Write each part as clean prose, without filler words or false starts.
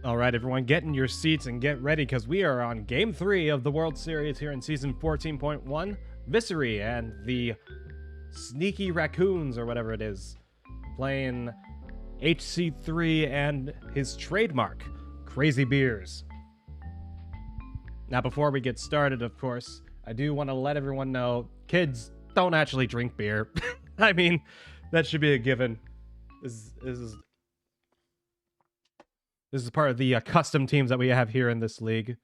All right, everyone, get in your seats and get ready because we are on Game 3 of the World Series here in Season 14.1. Vissery and the Sneaky Racoons, or whatever it is, playing HCIII and his trademark, Crazy Beers. Now, before we get started, of course, I do want to let everyone know, kids don't actually drink beer. I mean, that should be a given. This is part of the custom teams that we have here in this league.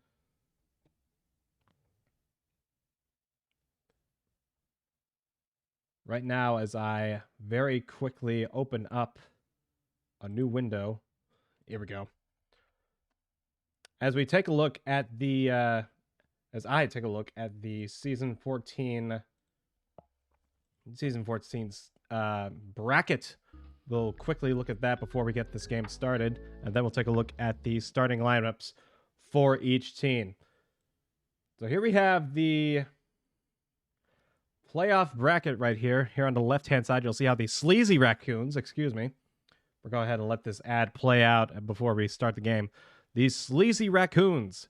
Right now, as I very quickly open up a new window, here we go. As we take a look at the, as I take a look at the Season 14's bracket. We'll quickly look at that before we get this game started, and then we'll take a look at the starting lineups for each team. So here we have the playoff bracket right here. Here on the left-hand side, you'll see how the Sleazy Racoons, we'll go ahead and let this ad play out before we start the game. These Sleazy Racoons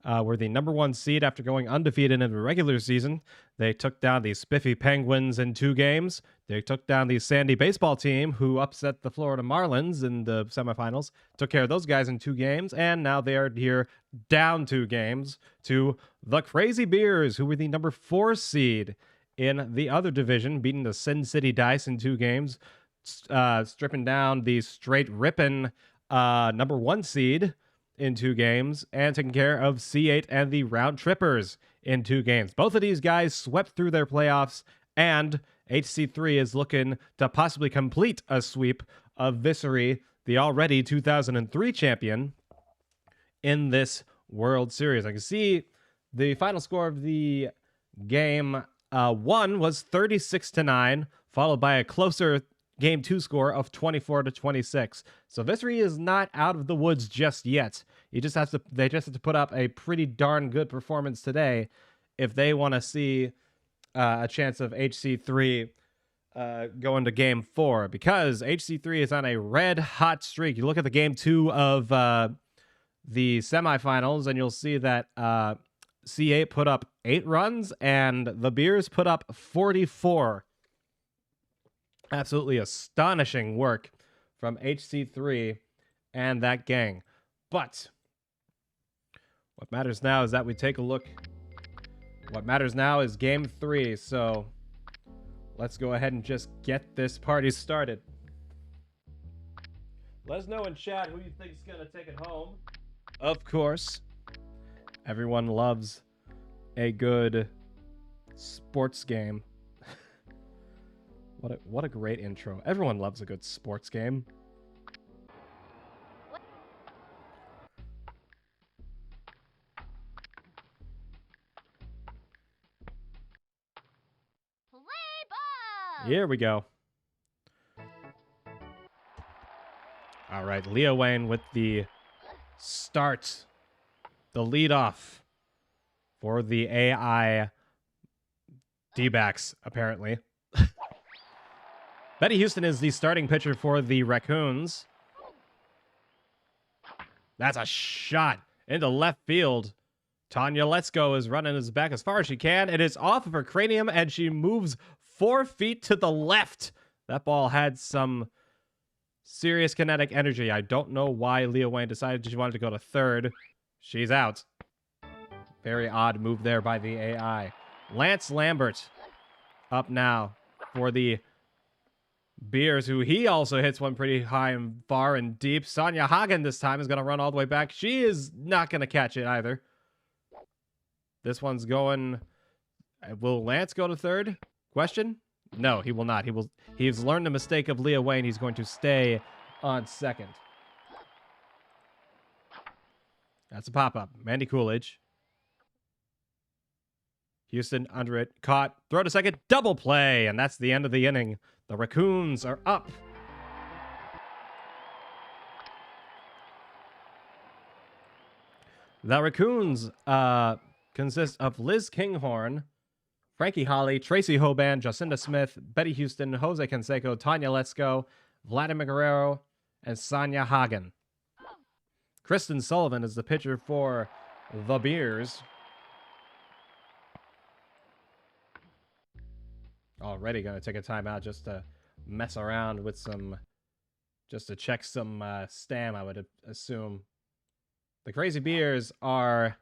were the #1 seed after going undefeated in the regular season. They took down the Spiffy Penguins in 2 games. They took down the Sandy baseball team, who upset the Florida Marlins in the semifinals. Took care of those guys in 2 games, and now they are here down 2 games to the Crazy Beers, who were the #4 seed in the other division, beating the Sin City Dice in 2 games, stripping down the straight ripping #1 seed in 2 games, and taking care of C8 and the Round Trippers in 2 games. Both of these guys swept through their playoffs, and HC3 is looking to possibly complete a sweep of Vissery, the already 2003 champion, in this World Series. I can see the final score of the game 1 was 36-9, followed by a closer Game 2 score of 24-26. So Vissery is not out of the woods just yet. They just have to put up a pretty darn good performance today if they want to see a chance of HC3 going to Game 4, because HC3 is on a red hot streak. You look at the Game 2 of the semifinals, and you'll see that C8 put up 8 runs, and the Beers put up 44. Absolutely astonishing work from HC3 and that gang. But what matters now is that we take a look. What matters now is Game 3, so let's go ahead and just get this party started. Let us know in chat who you think is going to take it home. Of course, everyone loves a good sports game. What a great intro. Everyone loves a good sports game. Play ball! Here we go. All right, Leo Wayne with the start. The leadoff for the AI D-backs, apparently. Betty Houston is the starting pitcher for the Racoons. That's a shot into left field. Tanya Letsko is running his back as far as she can. It is off of her cranium, and she moves 4 feet to the left. That ball had some serious kinetic energy. I don't know why Leah Wayne decided she wanted to go to third. She's out. Very odd move there by the AI. Lance Lambert up now for the Beers, who he also hits one pretty high and far and deep. Sonia Hagen this time is going to run all the way back. She is not going to catch it either. This one's going... Will Lance go to third? Question? No, he will not. He's learned the mistake of Leah Wayne. He's going to stay on second. That's a pop-up. Mandy Coolidge. Houston under it. Caught. Throw to second. Double play. And that's the end of the inning. The Racoons are up. The Racoons consist of Liz Kinghorn, Frankie Holly, Tracy Hoban, Jacinda Smith, Betty Houston, Jose Canseco, Tanya Letsko, Vladimir Guerrero, and Sonia Hagen. Kristen Sullivan is the pitcher for the Beers. Already going to take a timeout just to mess around with some, just to check some stam, I would assume. The Crazy Beers are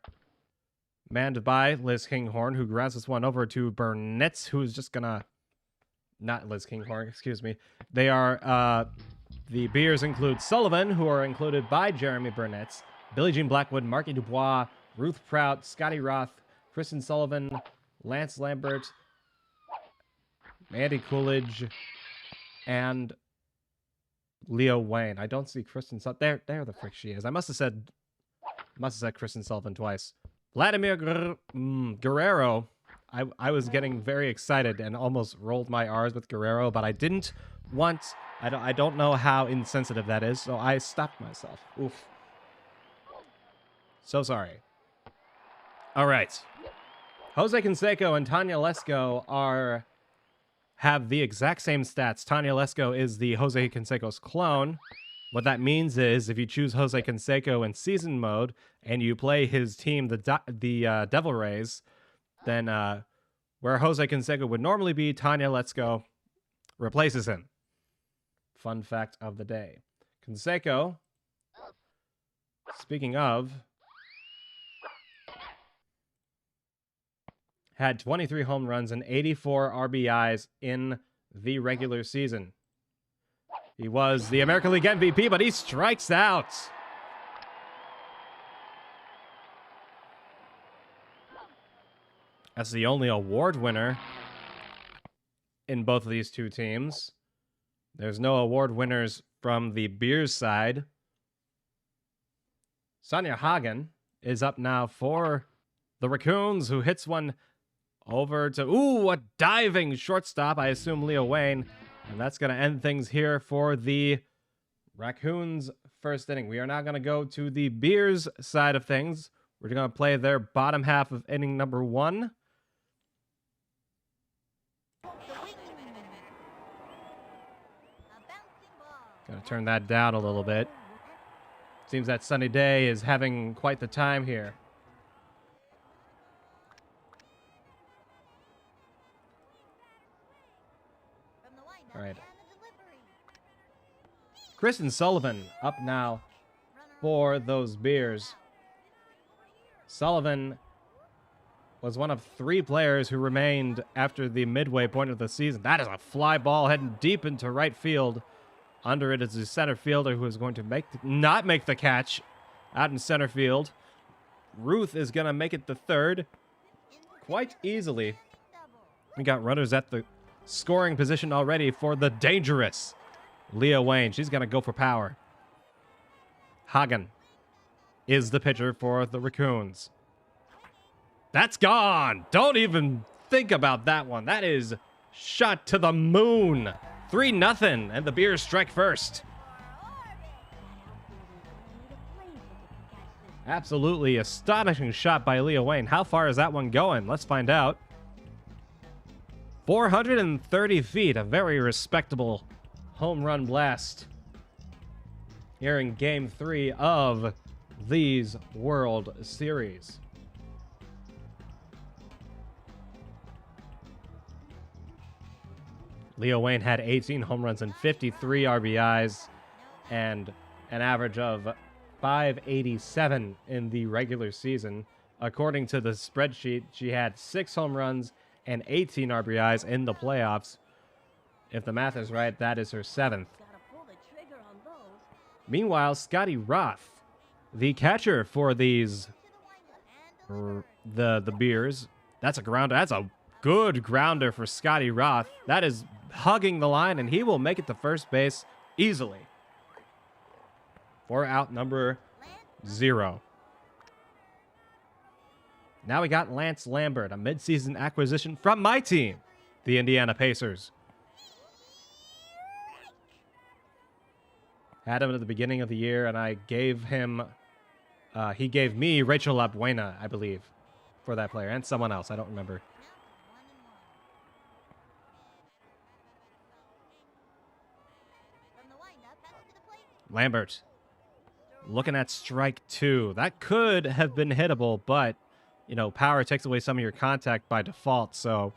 manned by Liz Kinghorn, who grounds this one over to Burnett, who's just gonna... Not Liz Kinghorn, excuse me. They are, the Beers include Sullivan, who are included by Jeremy Burnett, Billie Jean Blackwood, Marky Dubois, Ruth Prout, Scotty Roth, Kristen Sullivan, Lance Lambert, Andy Coolidge, and Leo Wayne. I don't see Kristen Sullivan. There the frick she is. I must have said Kristen Sullivan twice. Vladimir Guerrero. I was getting very excited and almost rolled my R's with Guerrero, but I didn't want... I don't know how insensitive that is, so I stopped myself. Oof. So sorry. All right. Jose Canseco and Tanya Lesko have the exact same stats. Tanya Lesko is the Jose Canseco's clone. What that means is if you choose Jose Canseco in season mode and you play his team, the Devil Rays, then where Jose Canseco would normally be, Tanya Lesko replaces him. Fun fact of the day. Canseco, speaking of, had 23 home runs and 84 RBIs in the regular season. He was the American League MVP, but he strikes out. That's the only award winner in both of these two teams. There's no award winners from the Beers side. Sonia Hagen is up now for the Racoons, who hits one over to, a diving shortstop, I assume Leo Wayne. And that's going to end things here for the Racoons' first inning. We are now going to go to the Beers side of things. We're going to play their bottom half of inning number 1. Going to turn that down a little bit. Seems that Sunny Day is having quite the time here. All right. Kristen Sullivan up now for those Beers. Sullivan was one of 3 players who remained after the midway point of the season. That is a fly ball heading deep into right field. Under it is the center fielder who is going to not make the catch out in center field. Ruth is going to make it the third quite easily. We got runners at the scoring position already for the dangerous Leah Wayne. She's going to go for power. Hagen is the pitcher for the Racoons. That's gone. Don't even think about that one. That is shot to the moon. 3-0, and the Beers strike first. Absolutely astonishing shot by Leah Wayne. How far is that one going? Let's find out. 430 feet, a very respectable home run blast here in Game 3 of these World Series. Leo Wayne had 18 home runs and 53 RBIs and an average of 587 in the regular season. According to the spreadsheet, she had 6 home runs and 18 RBIs in the playoffs. If the math is right, that is her 7th. Meanwhile, Scotty Roth, the catcher for these the Beers, that's a grounder. That's a good grounder for Scotty Roth. That is hugging the line, and he will make it to first base easily. For out number 0. Now we got Lance Lambert, a midseason acquisition from my team, the Indiana Pacers. Had him at the beginning of the year, and I gave him, he gave me Rachel Labuena, I believe, for that player, and someone else, I don't remember. Lambert Looking at strike 2. That could have been hittable, but, you know, power takes away some of your contact by default, so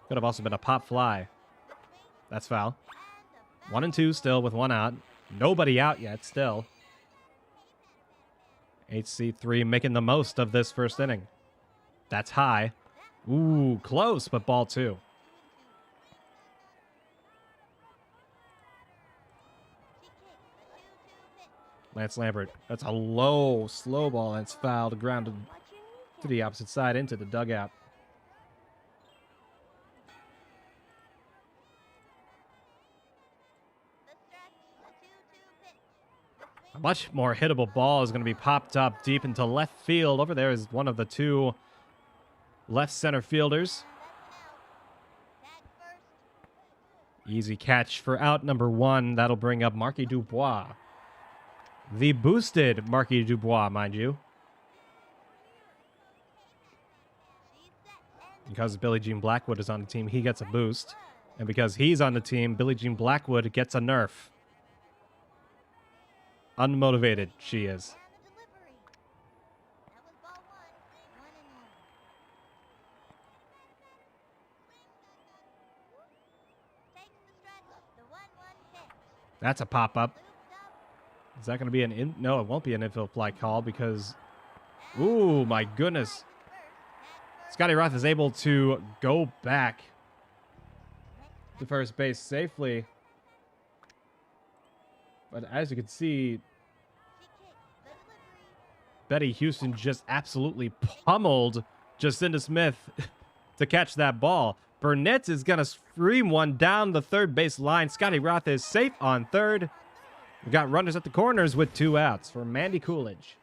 could have also been a pop fly. That's foul. 1 and 2 still with 1 out. Nobody out yet still. HCIII making the most of this first inning. That's high. Ooh, close, but ball 2. Lance Lambert. That's a low, slow ball. That's fouled, grounded to the opposite side into the dugout. A much more hittable ball is going to be popped up deep into left field. Over there is one of the 2 left center fielders. Easy catch for out number 1. That'll bring up Marquis Dubois. The boosted Marquis Dubois, mind you. Because Billie Jean Blackwood is on the team, he gets a boost. And because he's on the team, Billie Jean Blackwood gets a nerf. Unmotivated, she is. That's a pop-up. Is that going to be an No, it won't be an infield fly call because... Ooh, my goodness. Scotty Roth is able to go back to first base safely. But as you can see, Betty Houston just absolutely pummeled Jacinda Smith to catch that ball. Burnett is going to stream one down the third base line. Scotty Roth is safe on third. We got runners at the corners with 2 outs for Mandy Coolidge.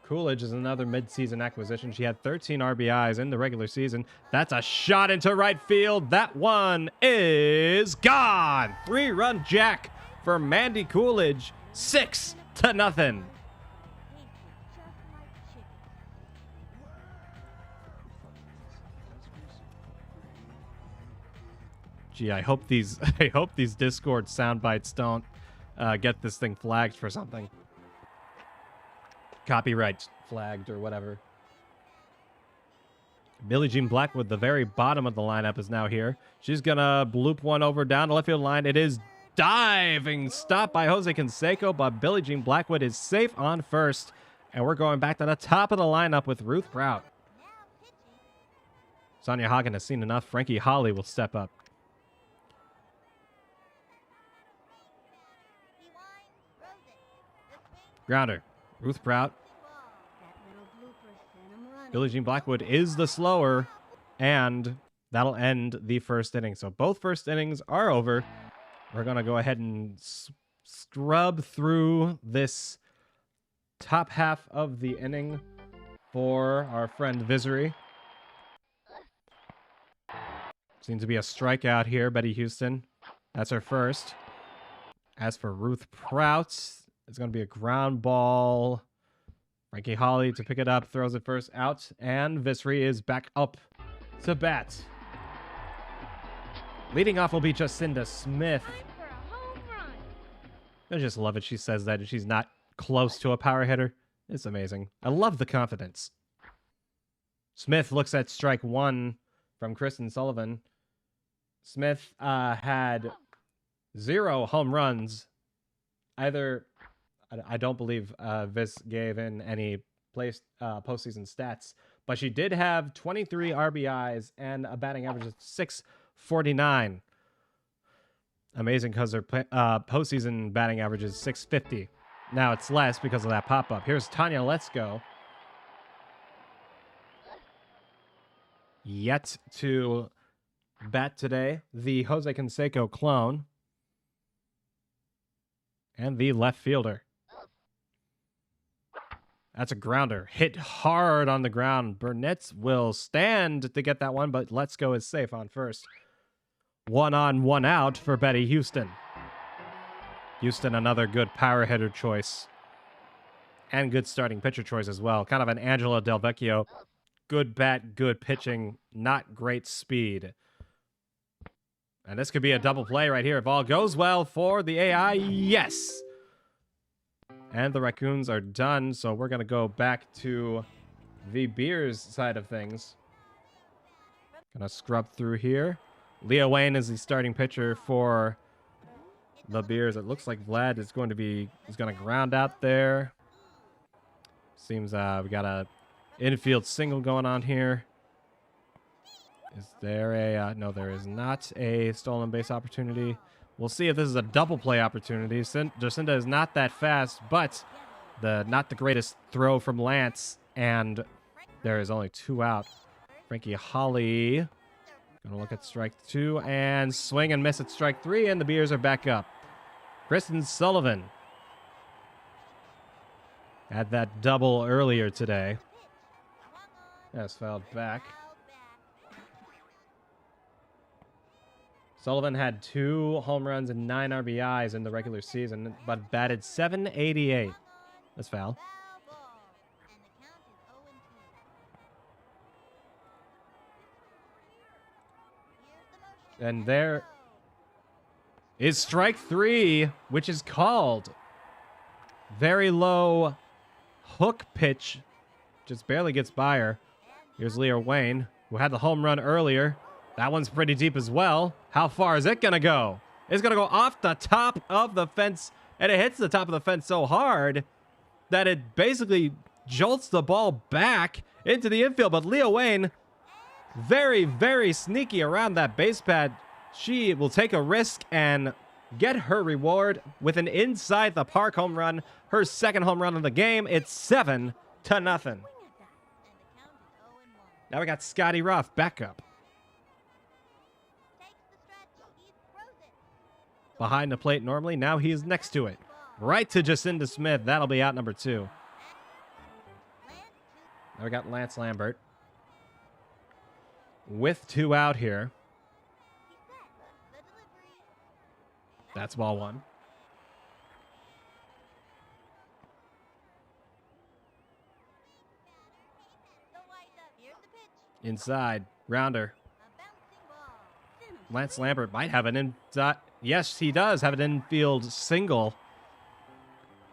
Coolidge is another midseason acquisition. She had 13 RBIs in the regular season. That's a shot into right field. That one is gone. 3-run jack for Mandy Coolidge. 6-0. Gee, I hope these Discord sound bites don't get this thing flagged for something. Copyright flagged or whatever. Billie Jean Blackwood, the very bottom of the lineup, is now here. She's gonna bloop one over down the left field line. It is diving stop by Jose Canseco, but Billie Jean Blackwood is safe on first. And we're going back to the top of the lineup with Ruth Prout. Sonia Hagen has seen enough. Frankie Holly will step up. Grounder. Ruth Prout. Billie Jean Blackwood is the slower, and that'll end the first inning. So both first innings are over. We're going to go ahead and scrub through this top half of the inning for our friend Vissery. Seems to be a strikeout here, Betty Houston. That's her first. As for Ruth Prout, it's going to be a ground ball. Frankie Holly to pick it up, throws it first out, and Vissery is back up to bat. Leading off will be Jacinda Smith. I just love it. She says that she's not close to a power hitter. It's amazing. I love the confidence. Smith looks at strike 1 from Kristen Sullivan. Smith had 0 home runs. I don't believe Vis gave in any postseason stats, but she did have 23 RBIs and a batting average of 649. Amazing because her postseason batting average is 650. Now it's less because of that pop-up. Here's Tanya Let's-Go. Yet to bat today, the Jose Canseco clone and the left fielder. That's a grounder. Hit hard on the ground. Burnett will stand to get that one, but Let's Go is safe on first. 1 on, 1 out for Betty Houston. Houston, another good power hitter choice. And good starting pitcher choice as well. Kind of an Angela Del Vecchio. Good bat, good pitching, not great speed. And this could be a double play right here if all goes well for the AI. Yes! And the Raccoons are done, so we're going to go back to the Beers side of things. Gonna scrub through here. Leo Wayne is the starting pitcher for the Beers. It looks like Vlad is going to ground out there. Seems we got a infield single going on here. Is there a no, there is not a stolen base opportunity. We'll see if this is a double play opportunity. Jacinda is not that fast, but not the greatest throw from Lance, and there is only 2 out. Frankie Holly gonna look at strike 2 and swing and miss at strike 3, and the Beers are back up. Kristen Sullivan had that double earlier today. That's fouled back. Sullivan had 2 home runs and 9 RBIs in the regular season, but batted .788. That's foul. And there is strike 3, which is called. Very low hook pitch. Just barely gets by her. Here's Leo Wayne, who had the home run earlier. That one's pretty deep as well. How far is it going to go? It's going to go off the top of the fence, and it hits the top of the fence so hard that it basically jolts the ball back into the infield. But Leo Wayne, very, very sneaky around that base pad. She will take a risk and get her reward with an inside the park home run. Her second home run of the game. It's 7-0. Now we got Scotty Ruff back up. Behind the plate normally. Now he's next to it. Right to Jacinda Smith. That'll be out number 2. Now we got Lance Lambert with 2 out here. That's ball 1. Inside. Rounder. Lance Lambert might have an inside. Yes, he does have an infield single.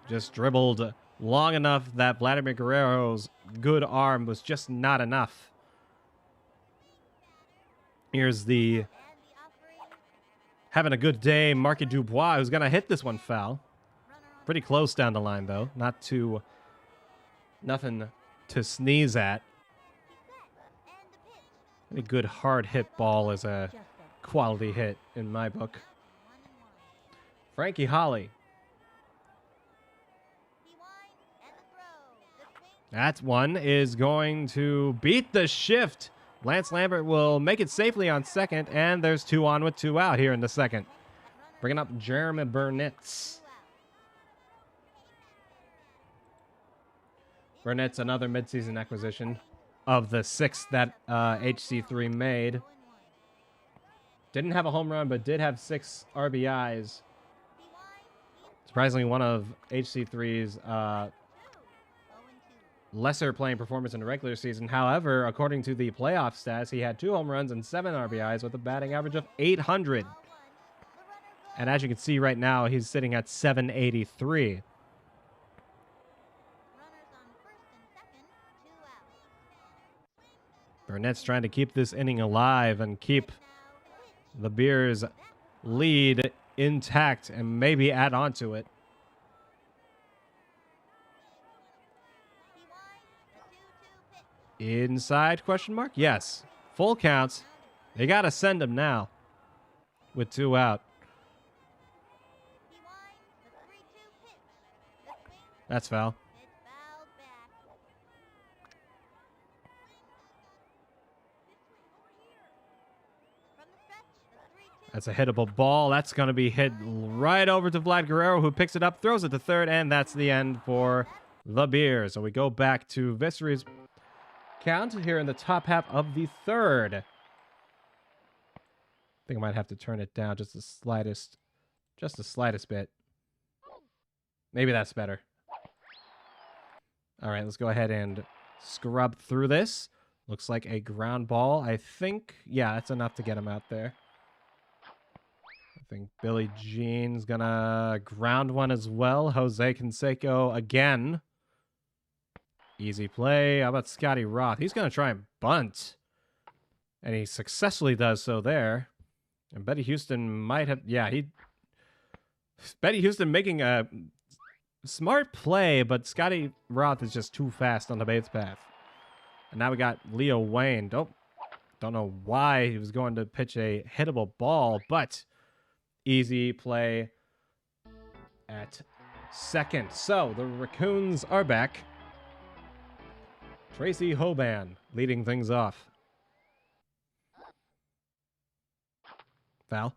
Just dribbled long enough that Vladimir Guerrero's good arm was just not enough. Here's the having a good day, Marky Dubois, who's going to hit this one foul. Pretty close down the line, though. Nothing to sneeze at. Any good hard hit ball is a quality hit in my book. Frankie Holly. That one is going to beat the shift. Lance Lambert will make it safely on second, and there's 2 on with 2 out here in the second. Bringing up Jeremy Burnett's. Burnett's another midseason acquisition of the 6th that HC3 made. Didn't have a home run, but did have 6 RBIs. Surprisingly, one of HC3's lesser playing performance in the regular season. However, according to the playoff stats, he had 2 home runs and 7 RBIs with a batting average of .800. And as you can see right now, he's sitting at .783. Burnett's trying to keep this inning alive and keep the Beers' lead intact and maybe add on to it. Inside, question mark? Yes. Full counts. They got to send him now with 2 out. That's foul. That's a hittable ball. That's going to be hit right over to Vlad Guerrero, who picks it up, throws it to third, and that's the end for the Beers. So we go back to Vissery's count here in the top half of the third. I think I might have to turn it down just the slightest bit. Maybe that's better. All right, let's go ahead and scrub through this. Looks like a ground ball. I think, yeah, that's enough to get him out there. think Billie Jean's gonna ground one as well. Jose Canseco again. Easy play. How about Scotty Roth? He's gonna try and bunt. And he successfully does so there. And Betty Houston might have... Yeah, Betty Houston making a smart play, but Scotty Roth is just too fast on the base path. And now we got Leo Wayne. Don't know why he was going to pitch a hittable ball, but easy play at second. So the Racoons are back. Tracy Hoban leading things off. Foul.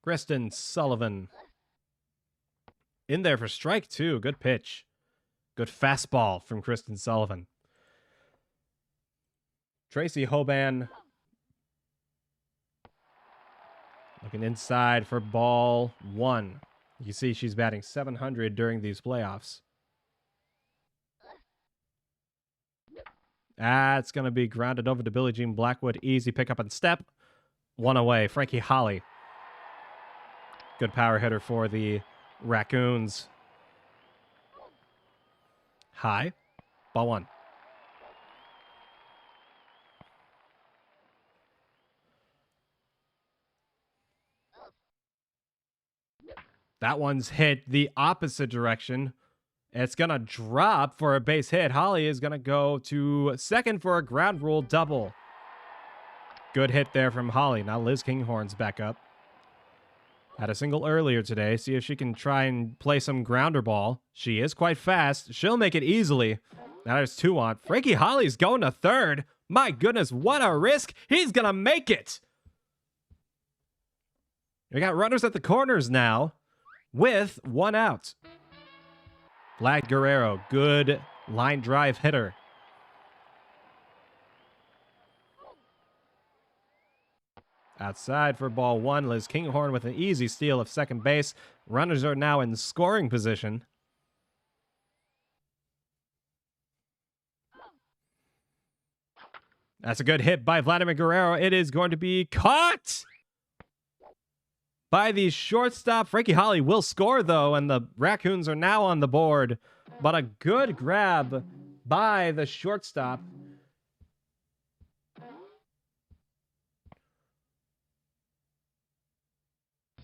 Kristen Sullivan in there for strike two. Good pitch. Good fastball from Kristen Sullivan. Tracy Hoban looking inside for ball one. You see she's batting .700 during these playoffs. That's going to be grounded over to Billie Jean Blackwood. Easy pickup and step. One away. Frankie Holly. Good power hitter for the Racoons. High. Ball one. That one's hit the opposite direction. It's going to drop for a base hit. Holly is going to go to second for a ground rule double. Good hit there from Holly. Now Liz Kinghorn's back up. Had a single earlier today. See if she can try and play some grounder ball. She is quite fast. She'll make it easily. Now there's two on. Frankie Holly's going to third. My goodness, what a risk. He's going to make it. We got runners at the corners now with one out. Vlad Guerrero, good line drive hitter. Outside for ball one. Liz Kinghorn with an easy steal of second base. Runners are now in scoring position. That's a good hit by Vladimir Guerrero. It is going to be caught by the shortstop. Frankie Holly will score, though, and the Racoons are now on the board. But a good grab by the shortstop.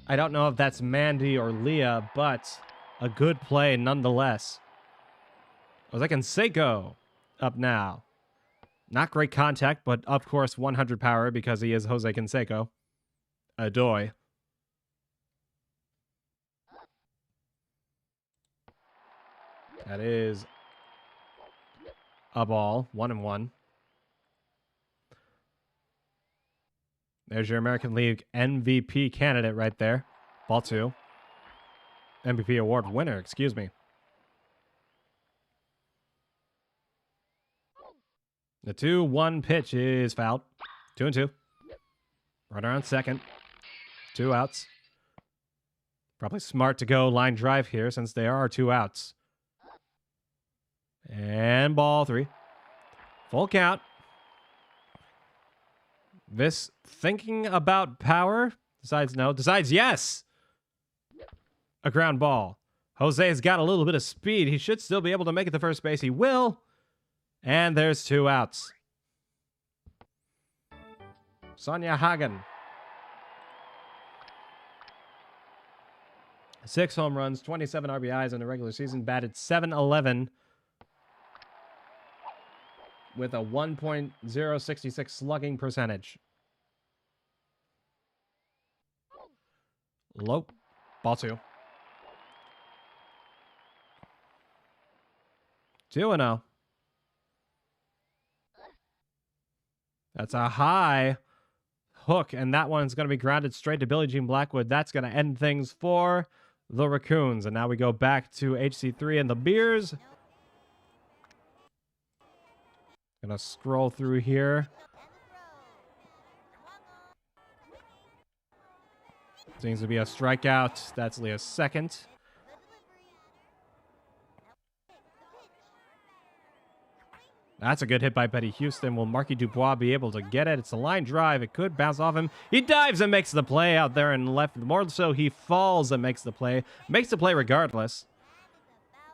I don't know if that's Mandy or Leah, but a good play nonetheless. Jose Canseco up now. Not great contact, but of course 100 power because he is Jose Canseco. Adoy. That is a ball. 1-1. There's your American League MVP candidate right there. Ball two. MVP award winner, excuse me. The 2-1 pitch is fouled. 2-2. Runner on second. Two outs. Probably smart to go line drive here since there are two outs. And ball three. Full count. This thinking about power. Decides no. Decides yes. A ground ball. Jose's got a little bit of speed. He should still be able to make it to first base. He will. And there's two outs. Sonia Hagen. 6 home runs, 27 RBIs in the regular season. Batted .711 with a 1.066 slugging percentage. Low. Ball two. 2-0. That's a high hook, and that one's going to be grounded straight to Billie Jean Blackwood. That's going to end things for the Racoons. And now we go back to HC3 and the Beers. Gonna scroll through here. Seems to be a strikeout. That's Leah's second. That's a good hit by Betty Houston. Will Marky Dubois be able to get it? It's a line drive. It could bounce off him. He dives and makes the play out there and left. More so, he falls and makes the play. Makes the play regardless.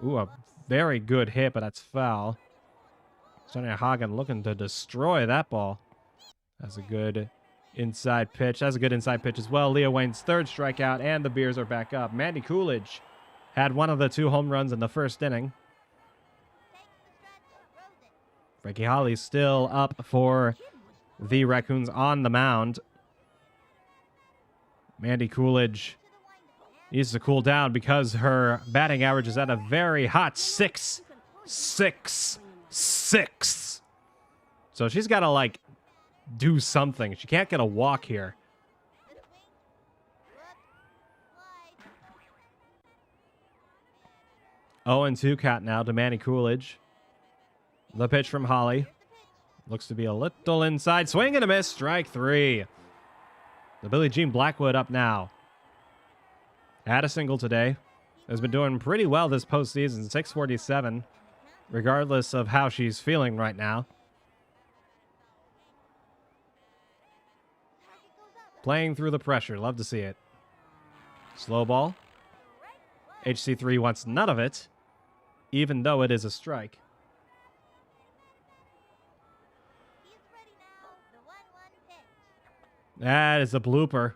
Ooh, a very good hit, but that's foul. Sonia Hagen looking to destroy that ball. That's a good inside pitch. That's a good inside pitch as well. Leah Wayne's third strikeout, and the Beers are back up. Mandy Coolidge had one of the 2 home runs in the first inning. Frankie Holly's still up for the Raccoons on the mound. Mandy Coolidge needs to cool down because her batting average is at a very hot 6. So she's got to, like, do something. She can't get a walk here. Oh, and 2 count now to Mandy Coolidge. The pitch from Holly. Looks to be a little inside. Swing and a miss. Strike 3. The Billie Jean Blackwood up now. Had a single today. Has been doing pretty well this postseason. 647. Regardless of how she's feeling right now. Playing through the pressure. Love to see it. Slow ball. HCIII wants none of it. Even though it is a strike. That is a blooper.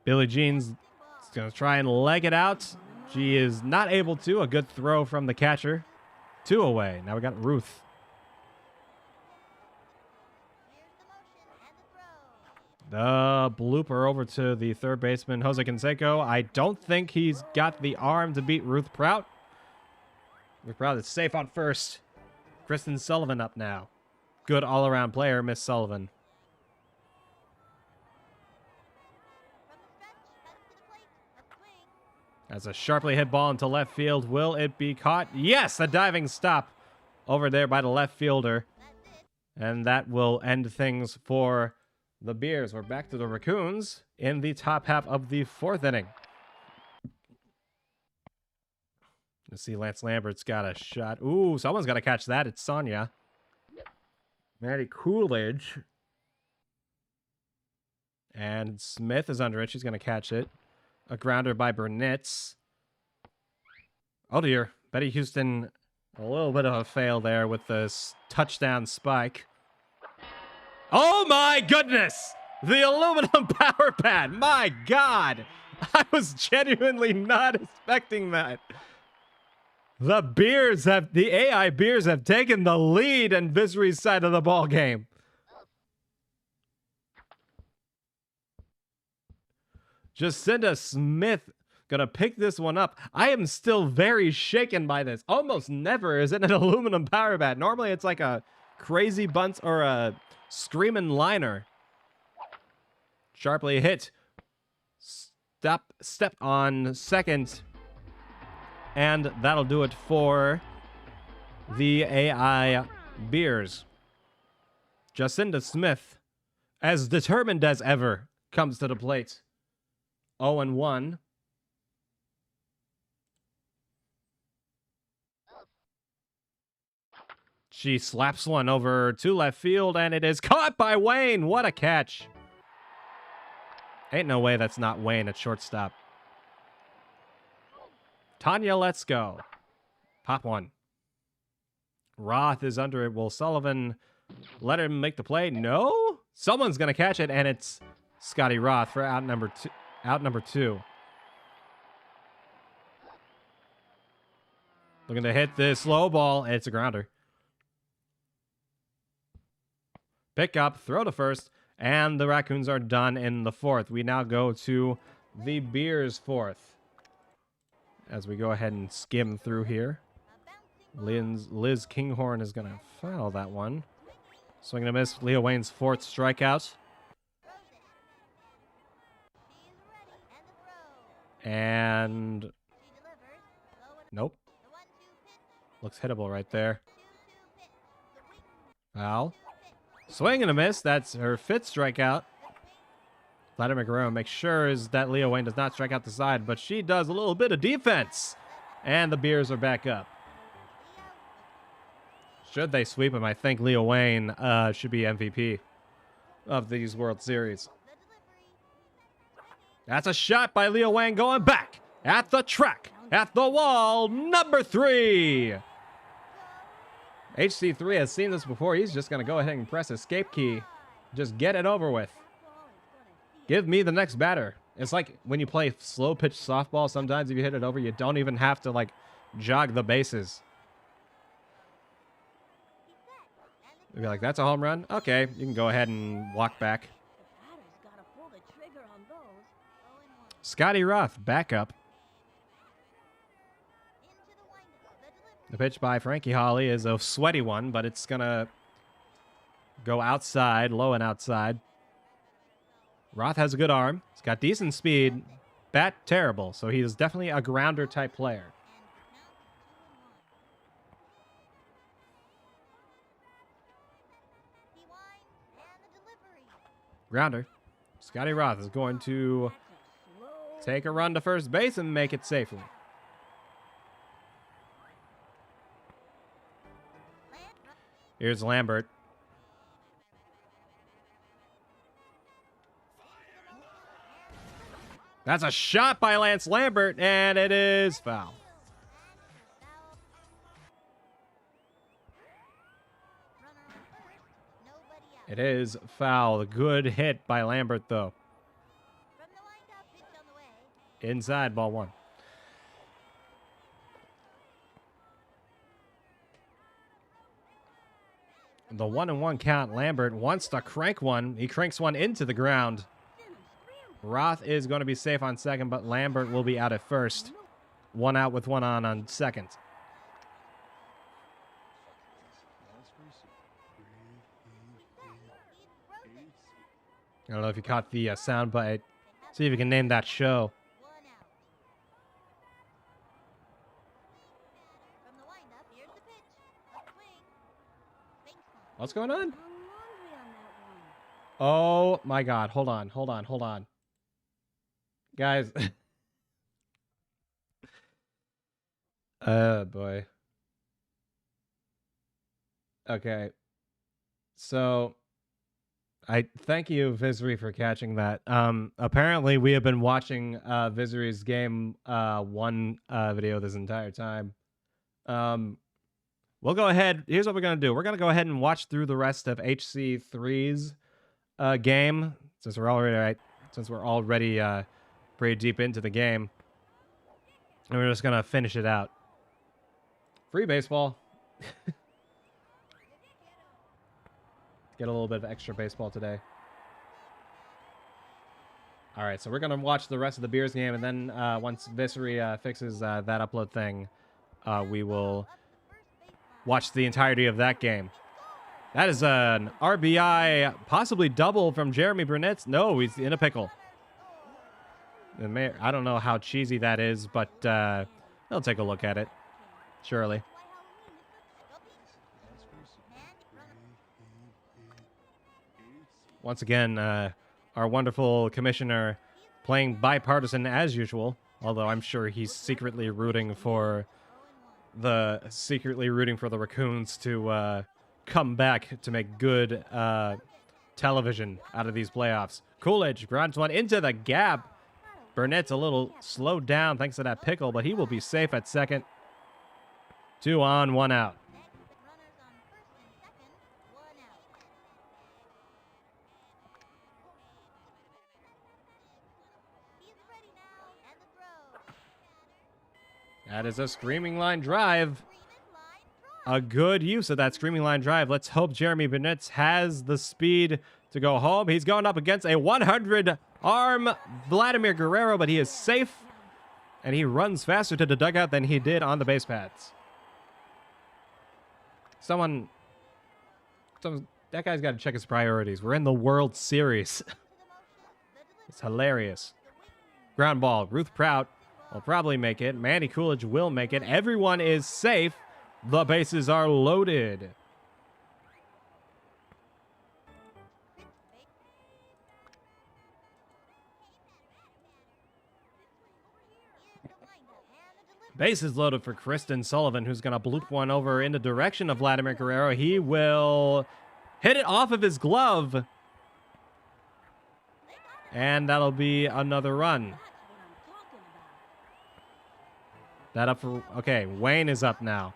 Billie Jean's going to try and leg it out. She is not able to. A good throw from the catcher. 2 away. Now we got Ruth. The blooper over to the third baseman, Jose Canseco. I don't think he's got the arm to beat Ruth Prout. Ruth Prout is safe on first. Kristen Sullivan up now. Good all-around player, Miss Sullivan. That's a sharply hit ball into left field. Will it be caught? Yes, a diving stop over there by the left fielder. And that will end things for the Beers. We're back to the Raccoons in the top half of the 4th inning. Let's see, Lance Lambert's got a shot. Ooh, someone's got to catch that. It's Sonia. Mandy Coolidge. And Smith is under it. She's going to catch it. A grounder by Burnitz. Oh, dear. Betty Houston, a little bit of a fail there with this touchdown spike. Oh, my goodness! The aluminum power pad. My God. I was genuinely not expecting that. The AI Beers have taken the lead in Vissery's side of the ball game. Jacinda Smith gonna pick this one up. I am still very shaken by this. Almost never is it an aluminum power bat. Normally it's like a crazy bunt or a screaming liner. Sharply hit. Step on second. And that'll do it for the AI Beers. Jacinda Smith, as determined as ever, comes to the plate. 0-1. She slaps one over to left field, and it is caught by Wayne. What a catch. Ain't no way that's not Wayne at shortstop. Tanya, let's go. Pop one. Roth is under it. Will Sullivan let him make the play? No. Someone's going to catch it, and it's Scotty Roth for out number two. Looking to hit this slow ball. It's a grounder. Pick up, throw to first, and the Raccoons are done in the 4th. We now go to the Beers 4th. As we go ahead and skim through here. Liz Kinghorn is going to foul that one. Swing and a miss. Leah Wayne's 4th strikeout. And nope. Looks hittable right there. Foul. Swing and a miss. That's her 5th strikeout. Vladimir Guerrero makes sure that Leah Wayne does not strike out the side, but she does a little bit of defense. And the Beers are back up. Should they sweep him, I think Leo Wayne should be MVP of these World Series. That's a shot by Leo Wayne going back at the track, at the wall, number 3. HC3 has seen this before. He's just going to go ahead and press escape key. Just get it over with. Give me the next batter. It's like when you play slow pitch softball, sometimes if you hit it over, you don't even have to like jog the bases. You'd be like, that's a home run? Okay, you can go ahead and walk back. Scotty Roth, back up. The pitch by Frankie Hawley is a sweaty one, but it's going to go outside, low and outside. Roth has a good arm. He's got decent speed. Bat terrible, so he is definitely a grounder type player. Grounder. Scotty Roth is going to take a run to first base and make it safely. Here's Lambert. That's a shot by Lance Lambert, and it is foul. It is foul. Good hit by Lambert, though. Inside, ball 1. The 1-1 count. Lambert wants to crank one. He cranks one into the ground. Roth is going to be safe on second, but Lambert will be out at first. 1 out with 1 on second. I don't know if you caught the sound bite. See if you can name that show. What's going on? Oh my God. Hold on. Guys. Oh boy. Okay. So I thank you, Vissery, for catching that. Apparently we have been watching Vissery's game 1 video this entire time. We'll go ahead. Here's what we're going to do. We're going to go ahead and watch through the rest of HC3's game since we're already pretty deep into the game. And we're just going to finish it out. Free baseball. Get a little bit of extra baseball today. All right, so we're going to watch the rest of the Beers game, and then once Vissery fixes that upload thing, we will watch the entirety of that game. That is an RBI, possibly double from Jeremy Burnett. No, he's in a pickle. I don't know how cheesy that is, but I'll take a look at it. Surely. Once again, our wonderful commissioner playing bipartisan as usual, although I'm sure he's secretly rooting for the Racoons to come back to make good television out of these playoffs. Coolidge grounds one into the gap. Burnett's a little slowed down thanks to that pickle, but he will be safe at second. 2 on, 1 out. That is a screaming line drive. A good use of that screaming line drive. Let's hope Jeremy Burnett has the speed to go home. He's going up against a 100-arm Vladimir Guerrero, but he is safe. And he runs faster to the dugout than he did on the base paths. That guy's got to check his priorities. We're in the World Series. It's hilarious. Ground ball. Ruth Prout will probably make it. Manny Coolidge will make it. Everyone is safe. The bases are loaded. Bases loaded for Kristen Sullivan, who's going to bloop one over in the direction of Vladimir Guerrero. He will hit it off of his glove. And that'll be another run. That up for... Okay, Wayne is up now.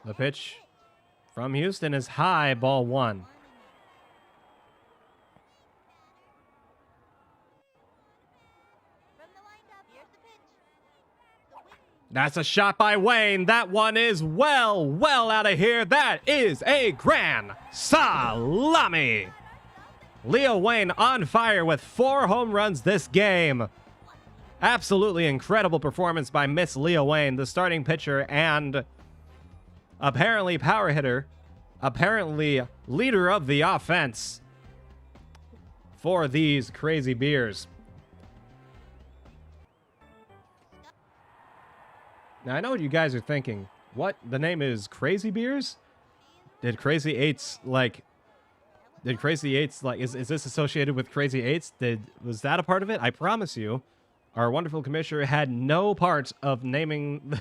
The pitch from Houston is high, ball one. That's a shot by Wayne. That one is well out of here. That is a grand salami. Leo Wayne on fire with 4 home runs this game. Absolutely incredible performance by Miss Leo Wayne, the starting pitcher and apparently power hitter, apparently leader of the offense for these crazy beers. Now, I know what you guys are thinking. What? The name is Crazy Beers? Did Crazy Eights, like... Is this associated with Crazy Eights? Was that a part of it? I promise you, our wonderful commissioner had no part of naming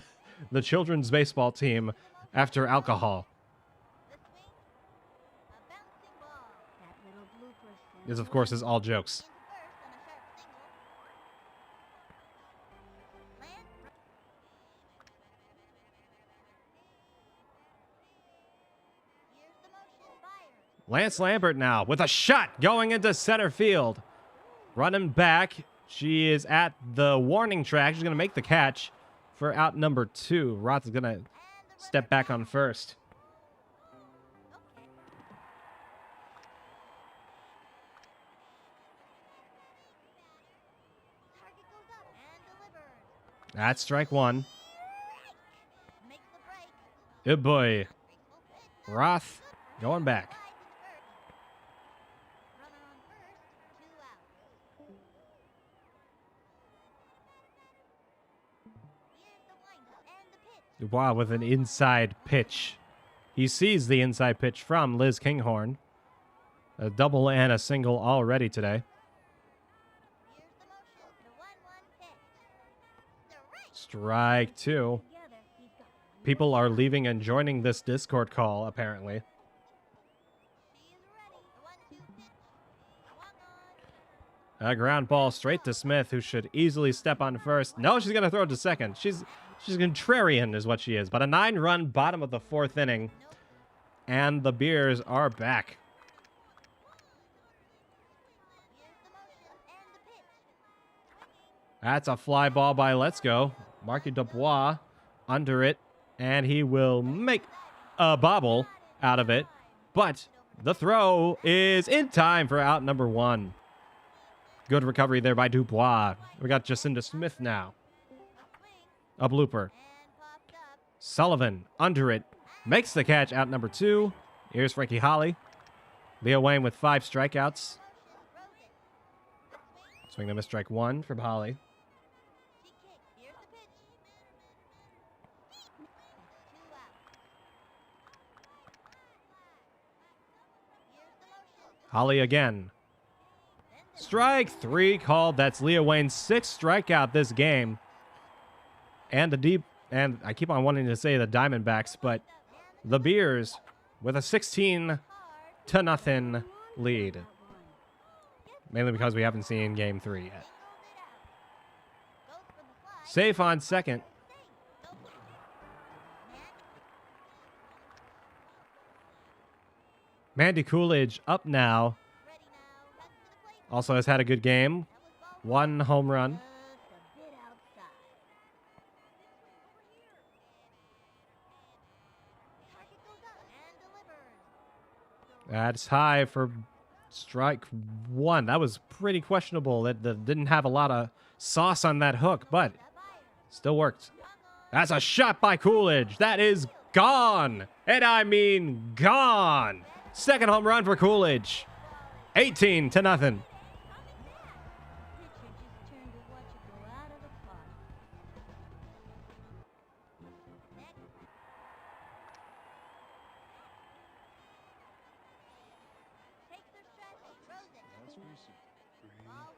the children's baseball team after alcohol. This, of course, is all jokes. Lance Lambert now with a shot going into center field. Running back. She is at the warning track. She's going to make the catch for out number 2. Roth is going to step back on first. That's strike 1. Good boy. Roth going back. Dubois with an inside pitch. He sees the inside pitch from Liz Kinghorn. A double and a single already today. Strike 2. People are leaving and joining this Discord call, apparently. A ground ball straight to Smith, who should easily step on first. No, she's going to throw it to second. She's contrarian is what she is. But a 9-run bottom of the 4th inning. And the Beers are back. That's a fly ball by Let's Go. Marky Dubois under it. And he will make a bobble out of it. But the throw is in time for out number 1. Good recovery there by Dubois. We got Jacinda Smith now. A blooper. Sullivan under it. Makes the catch out number 2. Here's Frankie Holly. Leo Wayne with 5 strikeouts. Swing and a miss, strike 1 from Holly. Holly again. Strike 3 called. That's Leo Wayne's 6th strikeout this game. And I keep on wanting to say the Diamondbacks, but the Beers with a 16-0 lead. Mainly because we haven't seen Game 3 yet. Safe on second. Mandy Coolidge up now. Also has had a good game. 1 home run. That's high for strike 1. That was pretty questionable. That didn't have a lot of sauce on that hook, but still worked. That's a shot by Coolidge. That is gone. And I mean gone. Second home run for Coolidge. 18-0.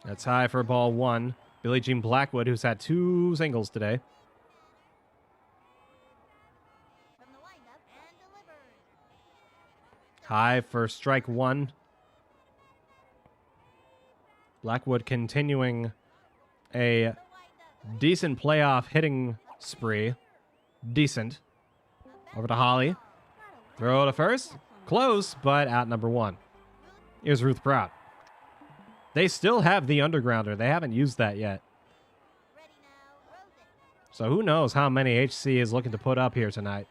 That's high for ball one. Billie Jean Blackwood, who's had 2 singles today. High for strike one. Blackwood continuing a decent playoff hitting spree. Decent. Over to Holly. Throw to first. Close, but out number 1. Here's Ruth Proud. They still have the undergrounder. They haven't used that yet. So who knows how many HC is looking to put up here tonight.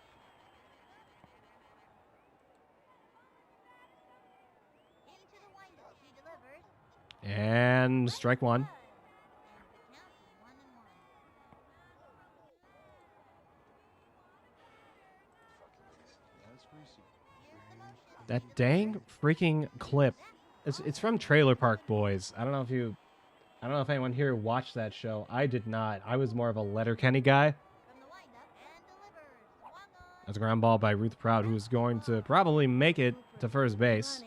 And strike one. That dang freaking clip. It's from Trailer Park Boys. I don't know if anyone here watched that show. I did not. I was more of a Letterkenny guy. That's a ground ball by Ruth Proud, who's going to probably make it to first base.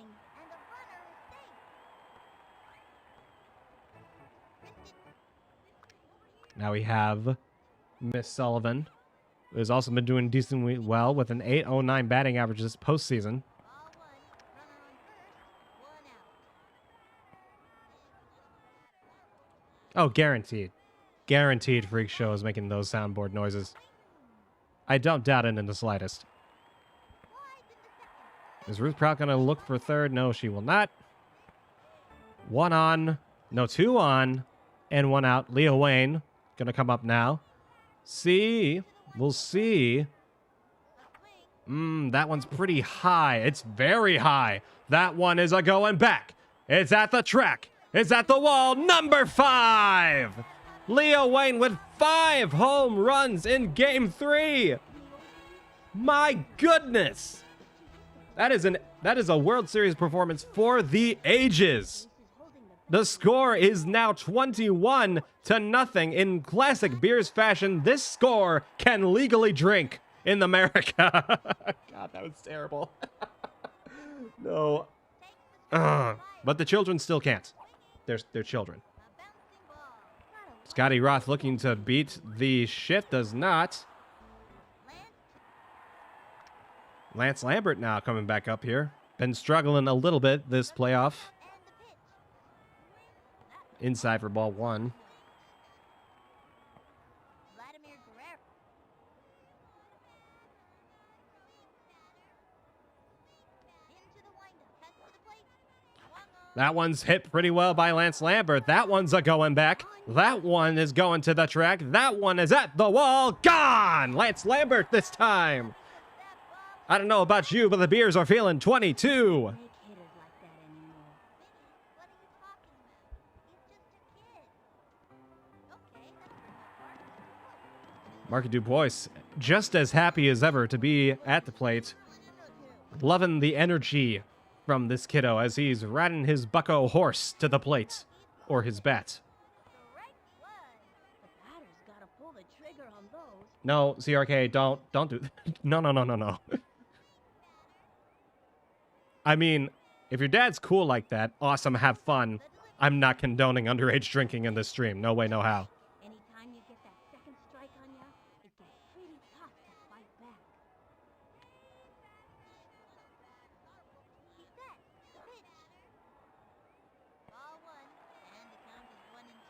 Now we have Miss Sullivan, who has also been doing decently well with an .809 batting average this postseason. Oh, guaranteed. Guaranteed Freak Show is making those soundboard noises. I don't doubt it in the slightest. Is Ruth Proud going to look for third? No, she will not. 1 on. No, 2 on. And 1 out. Leah Wayne going to come up now. See. We'll see. That one's pretty high. It's very high. That one is a going back. It's at the track. It's at the wall. Number 5. Leah Wayne with 5 home runs in Game 3. My goodness. That is a World Series performance for the ages. The score is now 21-0 in classic Beers fashion. This score can legally drink in America. God, that was terrible. No. But the children still can't. They're children. Scotty Roth looking to beat the shift, does not. Lance Lambert now coming back up here. Been struggling a little bit this playoff. Inside for ball 1. That one's hit pretty well by Lance Lambert. That one's a going back. That one is going to the track. That one is at the wall. Gone! Lance Lambert this time. I don't know about you, but the Beers are feeling 22. Marky Dubois, just as happy as ever to be at the plate. Loving the energy from this kiddo as he's riding his bucko horse to the plate. Or his bat. No, CRK, don't do that. No. I mean, if your dad's cool like that, awesome, have fun. I'm not condoning underage drinking in this stream. No way, no how. Anytime you get that second strike on ya, it gets pretty tough to fight back. He's set. Pitch. Ball 1, and the count is 1 and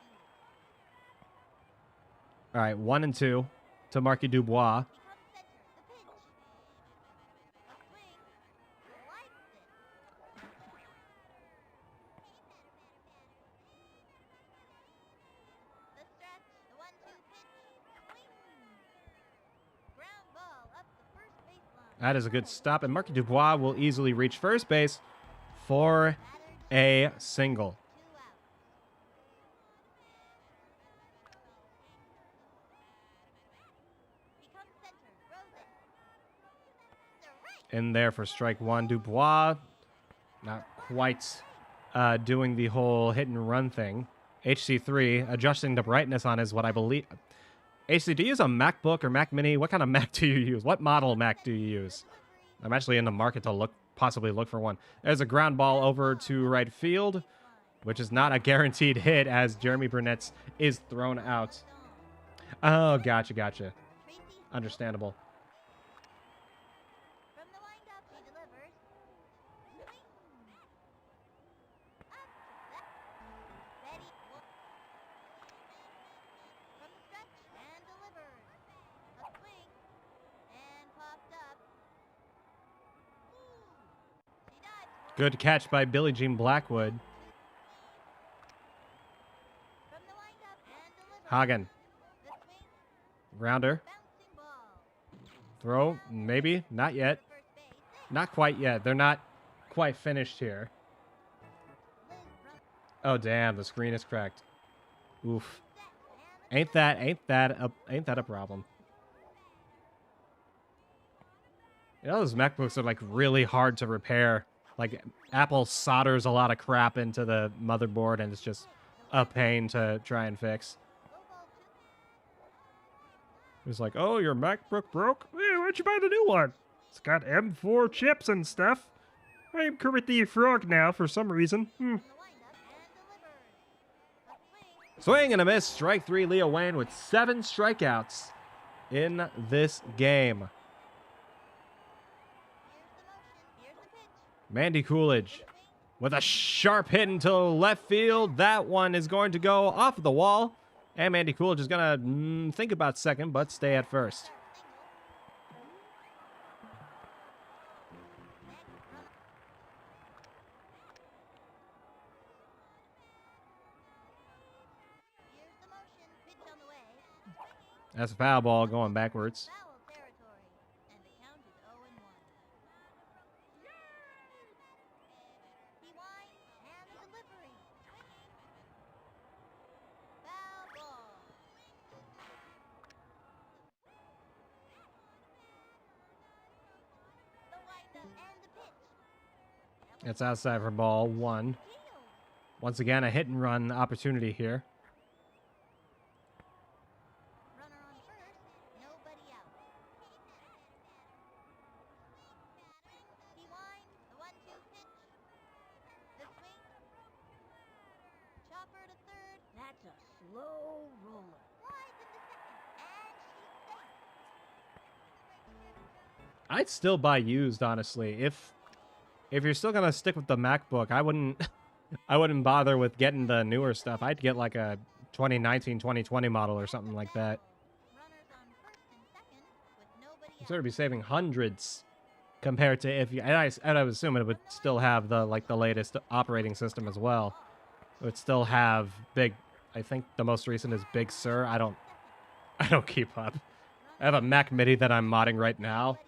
2. All right, 1 and 2 to Marky Dubois. That is a good stop, and Marky Dubois will easily reach first base for a single. In there for strike 1. Dubois not quite doing the whole hit and run thing. HC3 adjusting the brightness on is what I believe. HC, do you use a MacBook or Mac Mini? What kind of Mac do you use? What model Mac do you use? I'm actually in the market to possibly look for one. There's a ground ball over to right field. which is not a guaranteed hit as Jeremy Burnett's is thrown out. Oh, gotcha. Understandable. From the windup, she delivers. Betty from the stretch and delivers. A swing and popped up. She dives for Good catch by Billie Jean Blackwood. from the windup and delivers. Hagen. The swing, Rounder. bouncing ball. Throw. Maybe. Not yet. First base. Not quite yet. They're not quite finished here. Liz runs Oh, damn. The screen is cracked. Oof. set and Ain't that a problem? You know, those MacBooks are like really hard to repair. Like Apple solders a lot of crap into the motherboard and it's just a pain to try and fix. low ball two. It's like, oh, your MacBook broke? Hey, why'd you buy the new one? It's got M4 chips and stuff. I'm Kermit the Frog now for some reason. From the windup and delivers. A swing. Swing and a miss. Strike three, Leo Wayne with 7 strikeouts in this game. Here's the motion. Here's the pitch. Mandy Coolidge with a sharp hit into left field. That one is going to go off the wall. And Mandy Coolidge is going to think about second, but stay at first. Here's the motion. Pitch on the way. That's a foul ball going backwards. Foul territory. And the count is 0-1. He winds and the delivery. Foul ball. The windup and the pitch. It's outside for ball 1. Field. Once again, a hit and run opportunity here. Runner on first. Nobody out. He winds. The 1-2 pitch. The swing. Chopper to third. That's a slow roller. Slides into second. And she's safe. I'd still buy used, honestly. If you're still gonna stick with the MacBook, I wouldn't I wouldn't bother with getting the newer stuff. I'd get like a 2019, 2020 model or something like that. Runners on first and second with nobody You'd out. sort of be saving hundreds compared to if you. And I would assume it would still have the latest operating system as well. It would still have big. I think the most recent is Big Sur. I don't keep up. I have a Mac Mini that I'm modding right now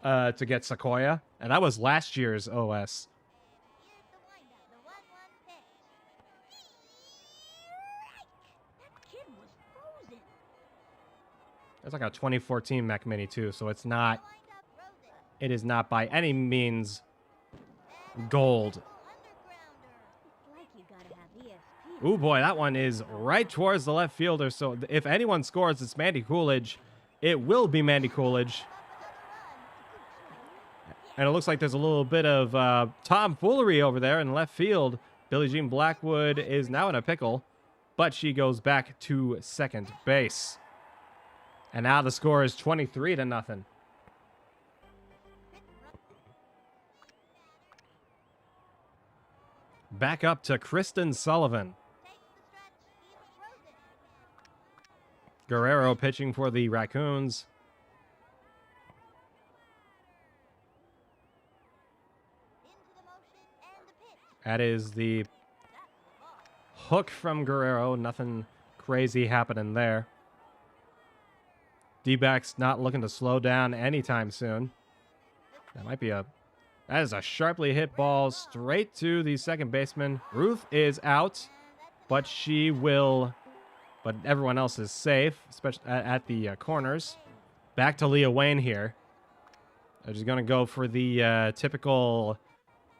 to get Sequoia, and that was last year's OS. Here's the windup. The 1-1 pitch. That kid was frozen. It's like a 2014 Mac Mini too, so it's not. The windup throws it. It is not by any means gold. Undergrounder. It's like you gotta have ESP. Ooh boy, that one is right towards the left fielder. So if anyone scores, it's Mandy Coolidge. It will be Mandy Coolidge. And it looks like there's a little bit of tomfoolery over there in left field. Billie Jean Blackwood is now in a pickle, but she goes back to second base. And now the score is 23-0. Back up to Kristen Sullivan. Takes the stretch. He throws it. Guerrero pitching for the Racoons. Into the motion and the pitch. That is the That's the ball. hook from Guerrero. Nothing crazy happening there. D-backs not looking to slow down anytime soon. That is a sharply hit ball straight to the second baseman. Ruth is out, but everyone else is safe, especially at the corners. Back to Leah Wayne here. They're just going to go for the typical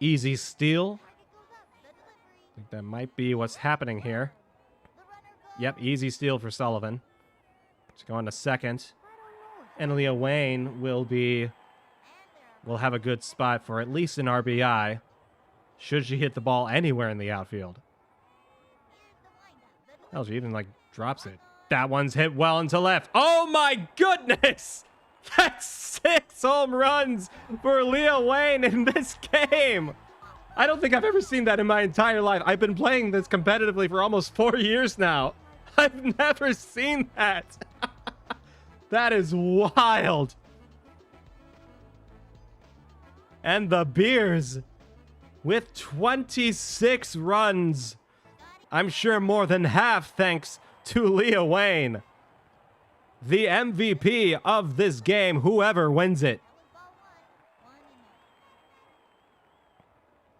easy steal. Target goes up. The delivery. I think that might be what's happening here. The runner goes. Yep, easy steal for Sullivan. Just going to second. I don't know if And Leah Wayne will have a good spot for at least an RBI should she hit the ball anywhere in the outfield. Hell, she even like drops it. That one's hit well into left. Oh my goodness! That's 6 home runs for Leah Wayne in this game. I don't think I've ever seen that in my entire life. I've been playing this competitively for almost 4 years now. I've never seen that. That is wild. And the Beers with 26 runs. I'm sure more than half thanks to Leah Wayne. The MVP of this game, whoever wins it. That was ball 1. 1 and 0.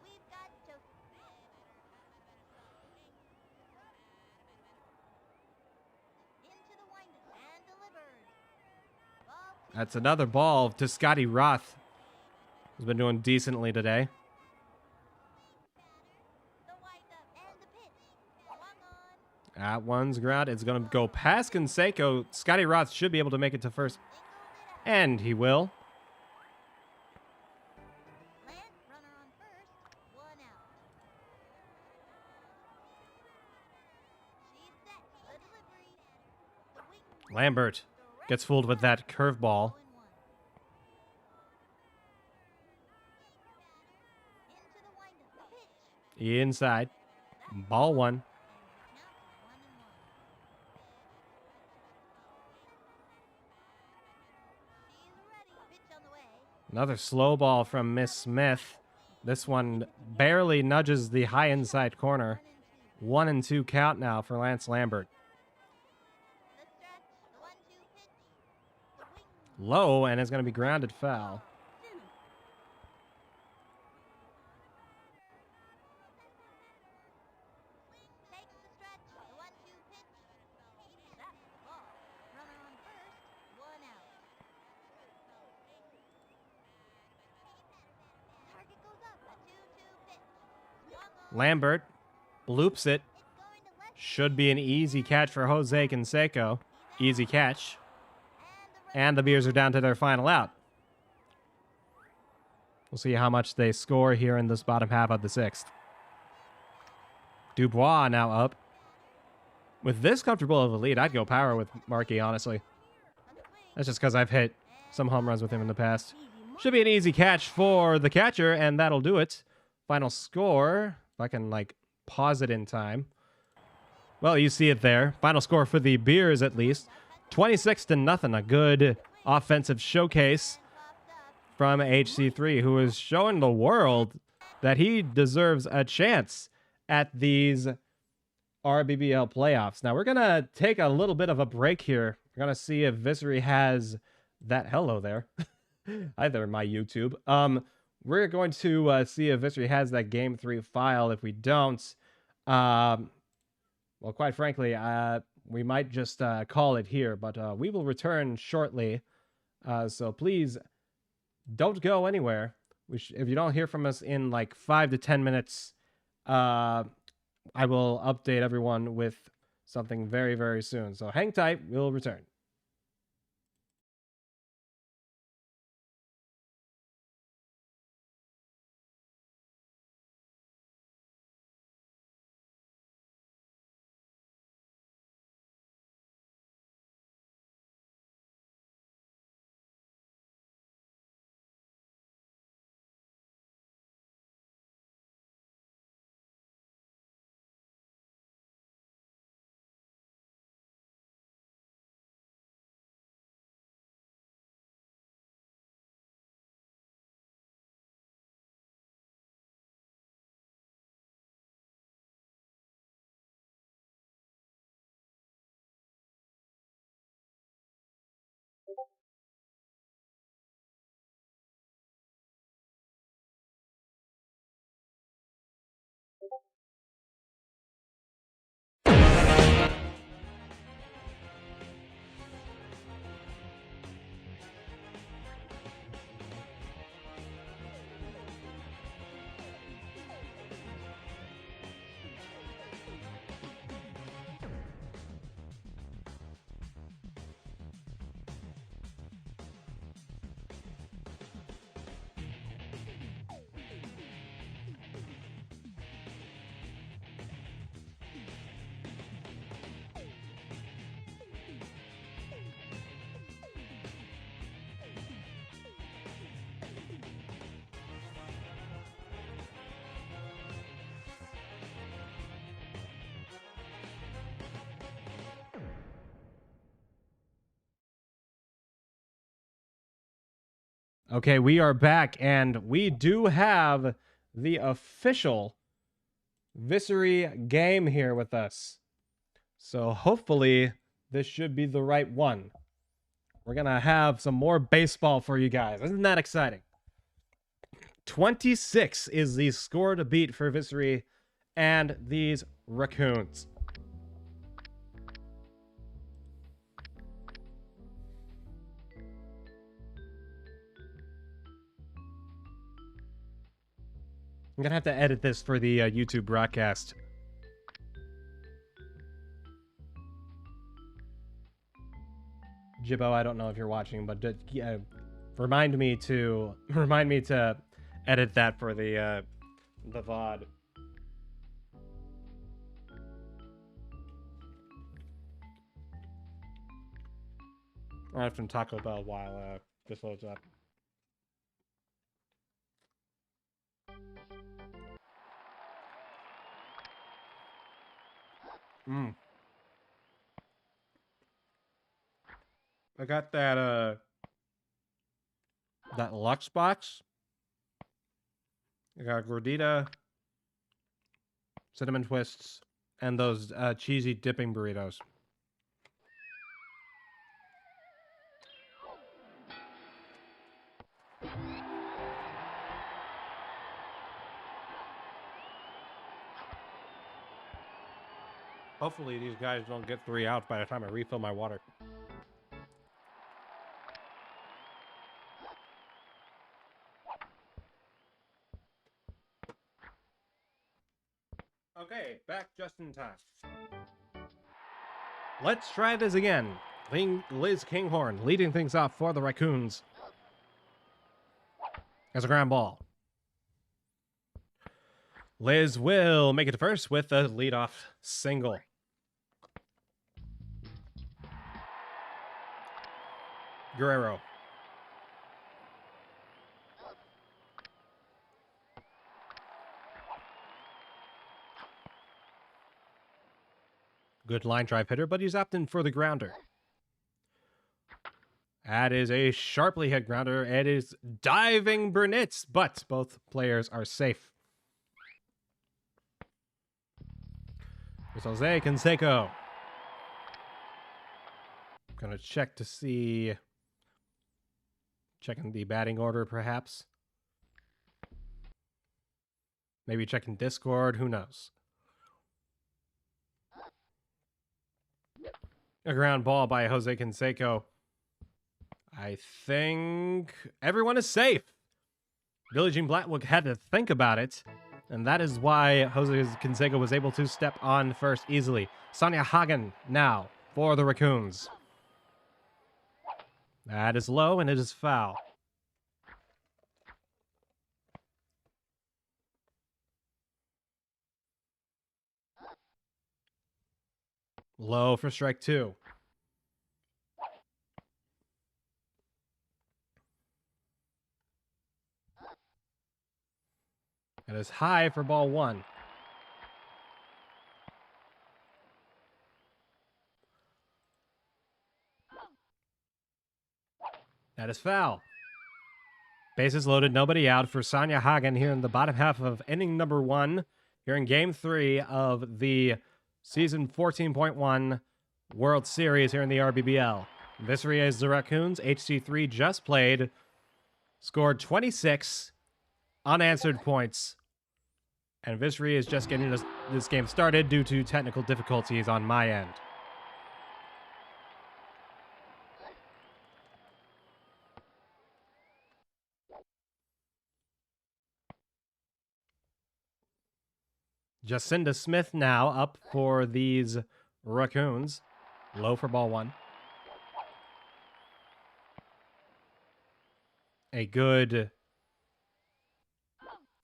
We've got Joker. Into the windup and delivered. Ball 2. That's another ball to Scotty Roth, who's been doing decently today. The windup and the pitch. Swung on. That one's ground. It's going to go past Canseco. Scotty Roth should be able to make it to first. Singled it out. And he will. Plant, runner on first. 1 out. She's set. The delivery. Swing. Lambert gets fooled with that curveball. 0 and 1. Into the windup. Pitch. Inside. Ball 1. And the count is 1 and 1. She's ready. Pitch on the way. Another slow ball from Miss Smith. This one barely nudges the high inside corner. 1 and 2. 1 and 2 count now for Lance Lambert. The stretch. The 1-2 pitch. Swing. Low, and it's going to be grounded foul. Inning. Takes the stretch. The 1-2 pitch. That's the ball. Runner on first. 1 out. Target goes up. A 2-2 pitch. Swung on. Lambert bloops it. It's going to left. Should be an easy catch for Jose Canseco. Easy catch. And the And the Beers are down to their final out. We'll see how much they score here in this bottom half of the 6th. Dubois now up. With this comfortable of a lead, I'd go power with Markey, honestly. That's just because I've hit some home runs with him in the past. Should be an easy catch for the catcher, and that'll do it. Final score, if I can, like, pause it in time. Well, you see it there. Final score for the Beers, at least. 26-0. A good offensive showcase from HC3, who is showing the world that he deserves a chance at these rBBL playoffs. Now, we're going to take a little bit of a break here. We're going to see if Vissery has that. Hello there. Hi there, my YouTube. We're going to see if Vissery has that Game 3 file. If we don't, well, quite frankly, we might just call it here, but we will return shortly. So please don't go anywhere. If you don't hear from us in like 5 to 10 minutes, I will update everyone with something very, very soon. So hang tight. We'll return. Okay, we are back, and we do have the official Vissery game here with us. So hopefully this should be the right one. We're going to have some more baseball for you guys. Isn't that exciting? 26 is the score to beat for Vissery and these Racoons. I'm going to have to edit this for the YouTube broadcast. Jibbo, I don't know if you're watching, but remind me to edit that for the VOD. I'll have some Taco Bell while this loads up. I got that Lux box. I got gordita, cinnamon twists, and those cheesy dipping burritos. Hopefully these guys don't get 3 outs by the time I refill my water. Okay, back just in time. Let's try this again. Liz Kinghorn leading things off for the Racoons. As a ground ball. Liz will make it to first with a leadoff single. Guerrero. Good line drive hitter, but he's opting for the grounder. That is a sharply hit grounder. It is diving Burnitz, but both players are safe. It's Jose Canseco. Gonna check to see. Checking the batting order, perhaps. Maybe checking Discord. Who knows? A ground ball by Jose Canseco. I think everyone is safe. Billie Jean Blackwood had to think about it, and that is why Jose Canseco was able to step on first easily. Sonia Hagen now for the Racoons. That is low, and it is foul. Low for strike 2. It is high for ball 1. That is foul. Bases loaded, nobody out for Sonia Hagen here in the bottom half of inning number 1. Here in game 3 of the season 14.1 World Series here in the rBBL. Vissery is the Racoons. HCIII just played. Scored 26 unanswered points. And Vissery is just getting this game started due to technical difficulties on my end. Jacinda Smith now up for these Racoons. Low for ball 1. A good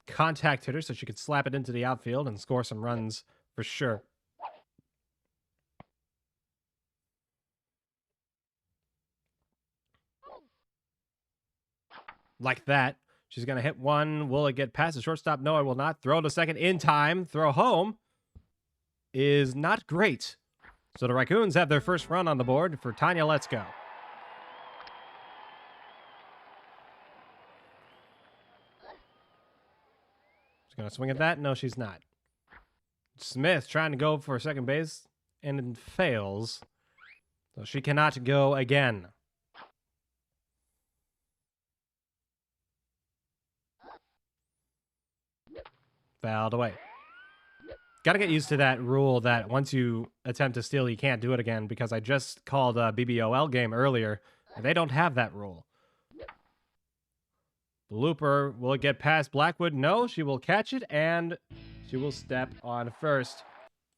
contact hitter, so she could slap it into the outfield and score some runs for sure. Like that. She's going to hit one. Will it get past the shortstop? No, it will not. Throw to second in time. Throw home is not great. So the Racoons have their first run on the board for Tanya Let's Go. She's going to swing at that. No, she's not. Smith trying to go for second base and fails. So she cannot go again. Fouled away. Got to get used to that rule that once you attempt to steal, you can't do it again, because I just called a BBOL game earlier, and they don't have that rule. Blooper, will it get past Blackwood? No, she will catch it, and she will step on first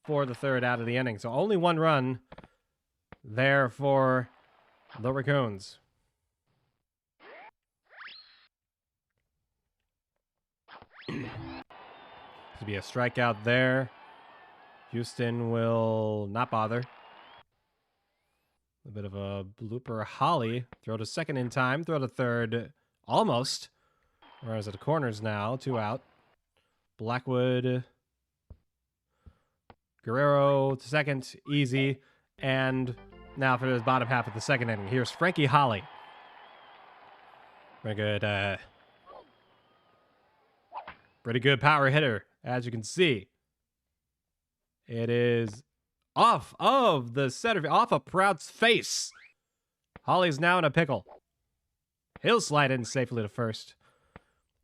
for the third out of the inning. So only one run there for the Racoons. To be a strikeout there. Houston will not bother. A bit of a blooper. Holly, throw to second in time, throw to third almost. Whereas at the corners now, 2 out. Blackwood, Guerrero to second, easy. And now for the bottom half of the second inning, here's Frankie Holly. Very good, pretty good power hitter, as you can see. It is off of the center, off of Proud's face. Holly's now in a pickle. He'll slide in safely to first.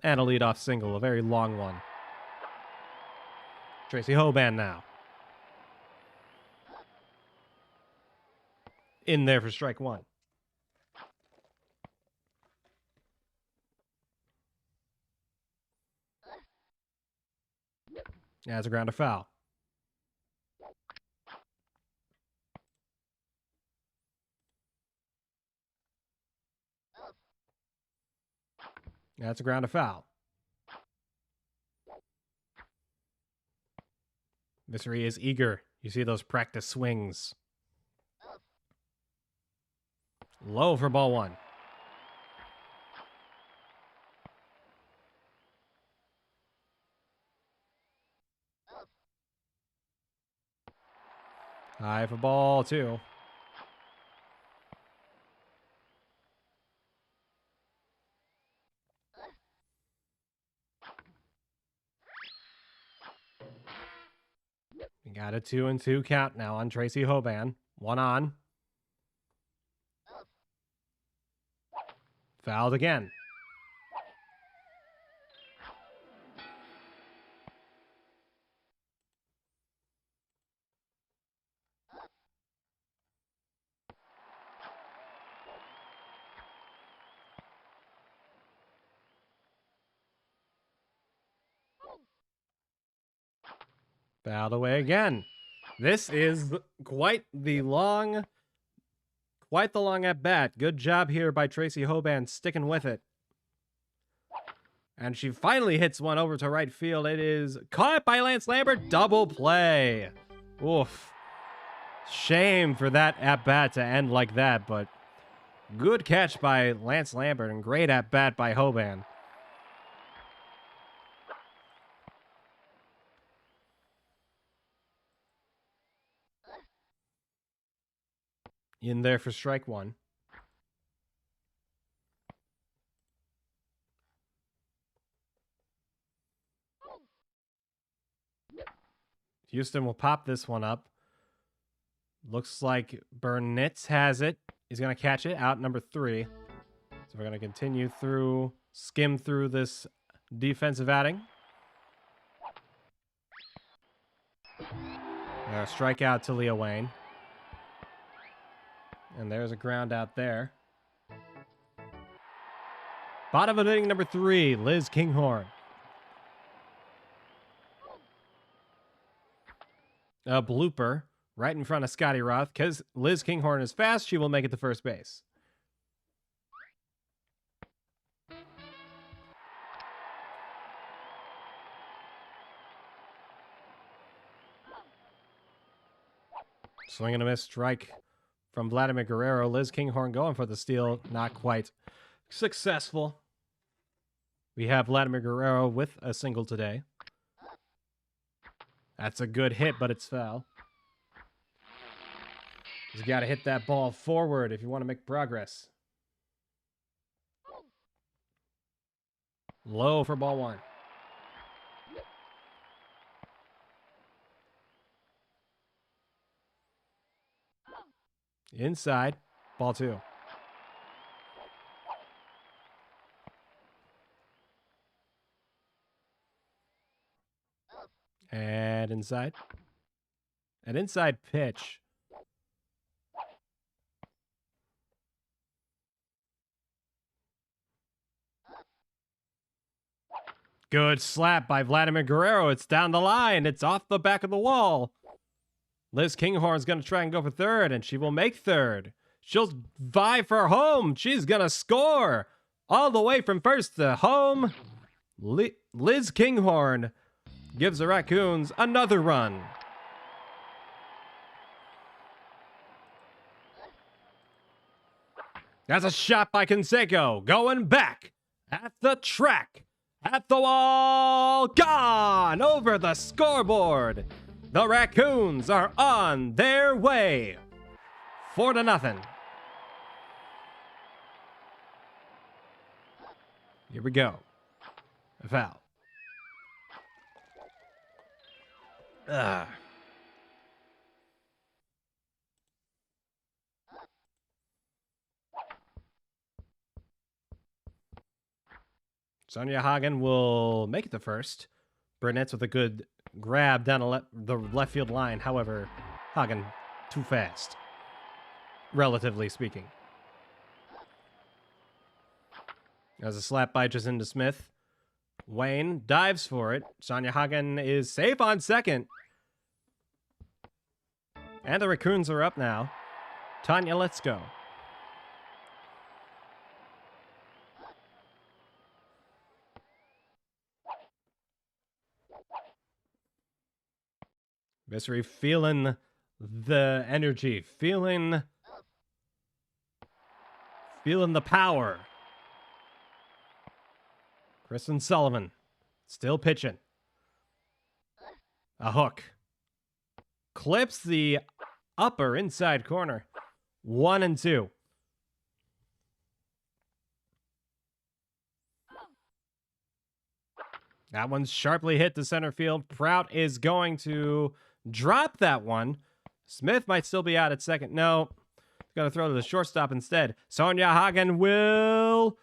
And a leadoff single, a very long one. Tracy Hoban now. In there for strike one. As a ground to foul. That's a ground to foul. Vissery is eager. You see those practice swings. Low for ball one. High for ball two. We got a 2-2 count now on Tracy Hoban. One on. Fouled again. Fouled away again. This is quite the long at bat. Good job here by Tracy Hoban, sticking with it. And she finally hits one over to right field. It is caught by Lance Lambert. Double play. Oof. Shame for that at bat to end like that, but good catch by Lance Lambert and great at bat by Hoban. In there for strike one. Houston will pop this one up. Looks like Burnett has it. He's going to catch it out number 3. So we're going to continue through, skim through this defensive outing. Strikeout to Leah Wayne. And there's a ground out there. Bottom of inning number 3, Liz Kinghorn. A blooper right in front of Scotty Roth. Because Liz Kinghorn is fast, she will make it to first base. Swing and a miss, strike from Vladimir Guerrero. Liz Kinghorn going for the steal. Not quite successful. We have Vladimir Guerrero with a single today. That's a good hit, but it's foul. He's got to hit that ball forward if you want to make progress. Low for ball one. Inside. Ball 2. And inside. An inside pitch. Good slap by Vladimir Guerrero. It's down the line. It's off the back of the wall. Liz Kinghorn's going to try and go for third, and she will make third. She'll vie for home. She's going to score all the way from first to home. Liz Kinghorn gives the Raccoons another run. That's a shot by Canseco. Going back at the track. At the wall. Gone over the scoreboard. The Raccoons are on their way. 4-0. Here we go. A foul. Sonia Hagen will make it to first. Burnett's with a good grab down the left field line. However, Hagen too fast, relatively speaking. There's a slap by Jacinda Smith. Wayne dives for it. Sonia Hagen is safe on second. And the Raccoons are up now. Tanya, let's go. Vissery feeling the energy, feeling the power. Kristen Sullivan still pitching. A hook. Clips the upper inside corner. 1-2. That one's sharply hit to center field. Prout is going to drop that one. Smith might still be out at second. No, going to throw to the shortstop instead. Sonia Hagen will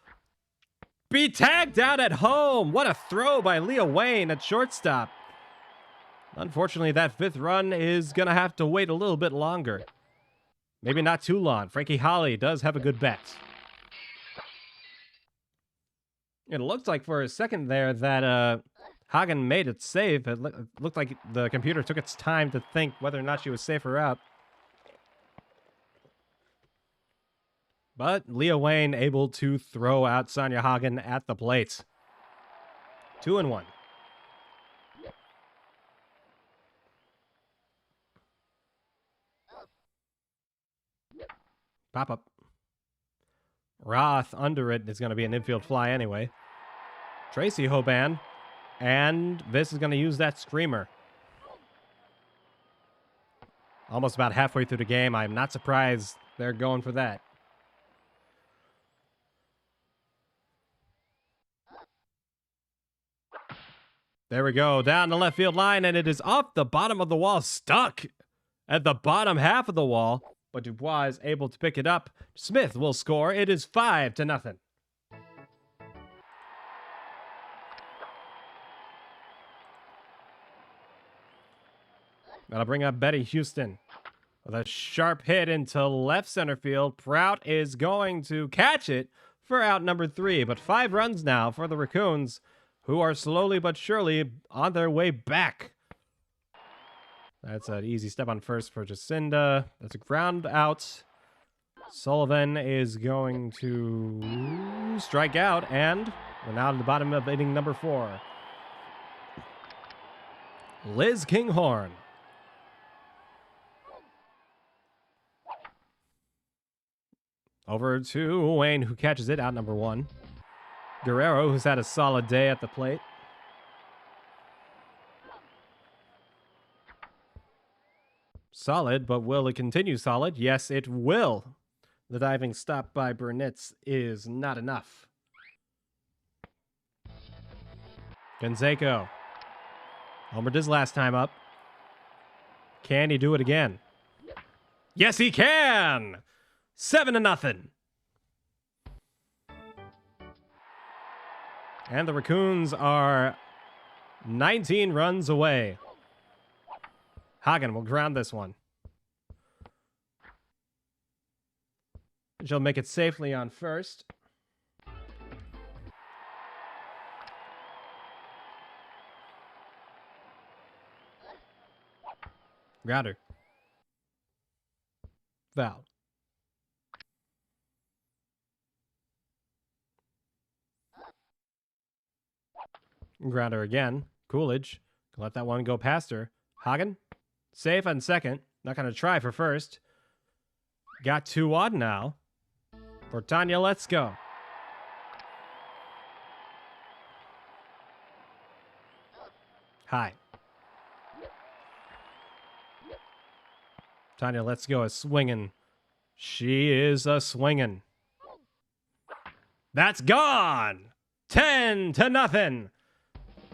be tagged out at home. What a throw by Leah Wayne at shortstop. Unfortunately, that fifth run is going to have to wait a little bit longer. Maybe not too long. Frankie Holly does have a good bet. It looked like for a second there that Hagen made it safe. It looked like the computer took its time to think whether or not she was safe or out. But Leah Wayne able to throw out Sonia Hagen at the plate. 2-1. Pop up. Roth under it is going to be an infield fly anyway. Tracy Hoban. And this is going to use that screamer. Almost about halfway through the game. I'm not surprised they're going for that. There we go. Down the left field line, and it is off the bottom of the wall. Stuck at the bottom half of the wall. But Dubois is able to pick it up. Smith will score. It is 5-0. That'll bring up Betty Houston with a sharp hit into left center field. Prout is going to catch it for out number 3. But 5 runs now for the Raccoons, who are slowly but surely on their way back. That's an easy step on first for Jacinda. That's a ground out. Sullivan is going to strike out, and we're now at the bottom of inning number 4. Liz Kinghorn. Over to Wayne, who catches it, out number 1. Guerrero, who's had a solid day at the plate. Solid, but will it continue solid? Yes, it will. The diving stop by Burnitz is not enough. Canseco. Homered his last time up. Can he do it again? Yes, he can. 7-0. And the Racoons are 19 runs away. Hagen will ground this one. She'll make it safely on first. Grounder. Foul. Grounder again. Coolidge. Let that one go past her. Hagen. Safe on second. Not going to try for first. Got 2 odd now. For Tanya, let's go. High. Tanya, let's go. Is swinging. She is a swinging. That's gone. 10-0.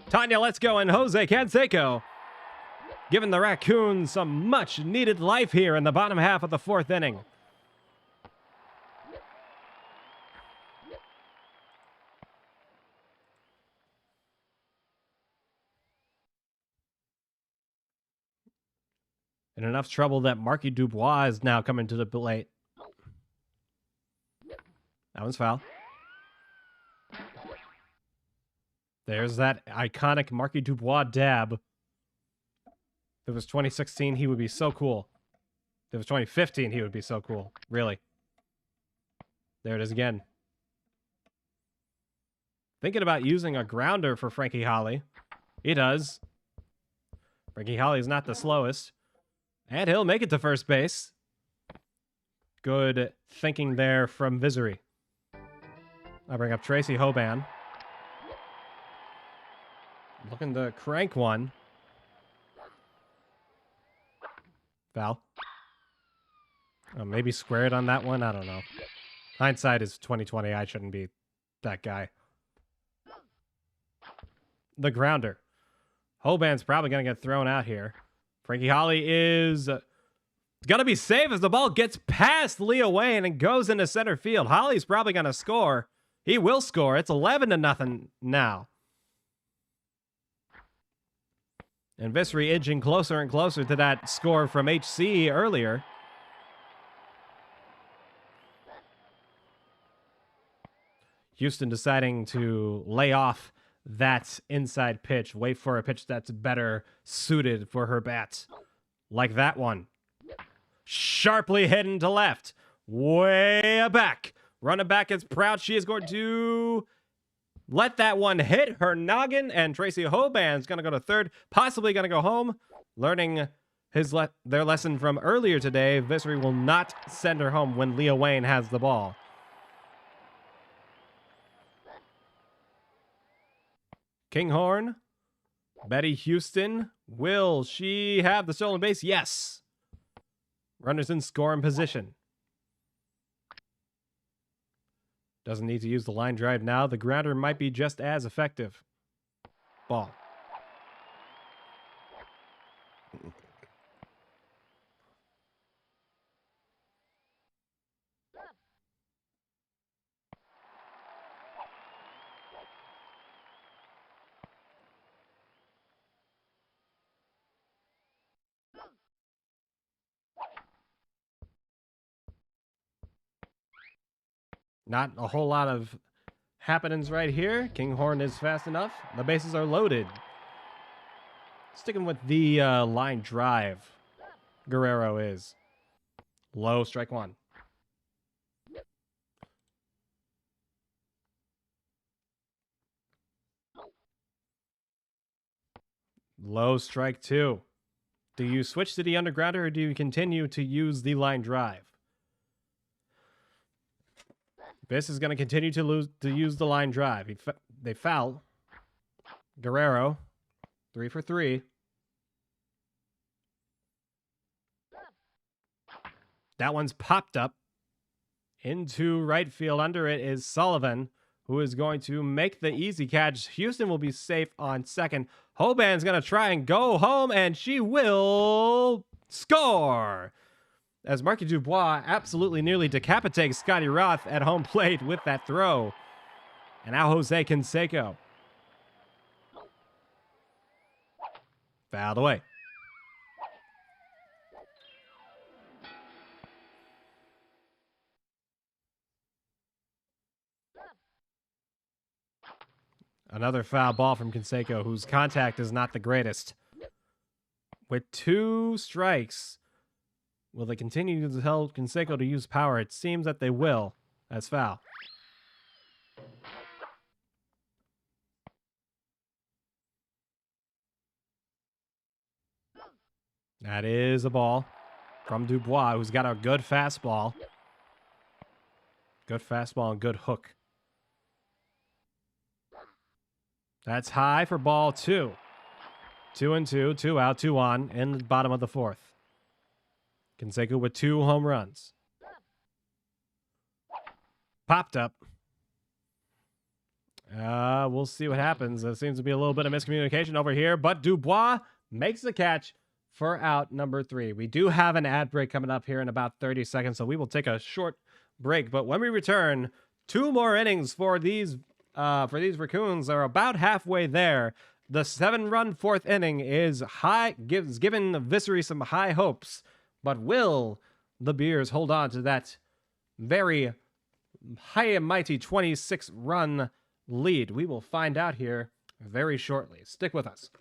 Tanya, let's go, and Jose Canseco giving the Racoons some much-needed life here in the bottom half of the 4th inning. In enough trouble that Marky Dubois is now coming to the plate. That one's foul. There's that iconic Marky Dubois dab. If it was 2016, he would be so cool. If it was 2015, he would be so cool. Really. There it is again. Thinking about using a grounder for Frankie Holly. He does. Frankie Holly is not the slowest. And he'll make it to first base. Good thinking there from Vissery. I'll bring up Tracy Hoban. Looking to crank one. Foul. Oh, maybe squared on that one. I don't know. Hindsight is 2020. I shouldn't be that guy. The grounder. Hoban's probably going to get thrown out here. Frankie Holly is going to be safe as the ball gets past Leo Wayne and goes into center field. Holly's probably going to score. He will score. It's 11-0 now. And Vissery edging closer and closer to that score from HCIII earlier. Houston deciding to lay off that inside pitch. Wait for a pitch that's better suited for her bat. Like that one. Sharply hidden to left. Way back. Running back is Proud. She is going to let that one hit her noggin, and Tracy Hoban's going to go to third, possibly going to go home. Learning their lesson from earlier today, Vissery will not send her home when Leo Wayne has the ball. Kinghorn, Betty Houston, will she have the stolen base? Yes. Runners in scoring position. Doesn't need to use the line drive now. The grounder might be just as effective. Ball. Not a whole lot of happenings right here. Kinghorn is fast enough. The bases are loaded. Sticking with the line drive. Guerrero is. Low, strike one. Low, strike two. Do you switch to the undergrounder or do you continue to use the line drive? Biss is going to continue to use the line drive. They foul. Guerrero, 3 for 3. That one's popped up into right field. Under it is Sullivan, who is going to make the easy catch. Houston will be safe on second. Hoban's going to try and go home, and she will score. as Marky Dubois absolutely nearly decapitates Scotty Roth at home plate with that throw. And now Jose Canseco. Fouled away. Another foul ball from Canseco, whose contact is not the greatest. With 2 strikes, will they continue to tell Canseco to use power? It seems that they will. That's foul. That is a ball from Dubois, who's got a good fastball. Good fastball and good hook. That's high for ball 2. 2-2, 2 out, 2 on in the bottom of the 4th. Canseco with 2 home runs. Popped up. We'll see what happens. There seems to be a little bit of miscommunication over here, but Dubois makes the catch for out number 3. We do have an ad break coming up here in about 30 seconds, so we will take a short break. But when we return, 2 more innings for these Racoons. They're about halfway there. The 7-run 4th inning is given Vissery some high hopes, but will the Beers hold on to that very high and mighty 26-run lead? We will find out here very shortly. Stick with us.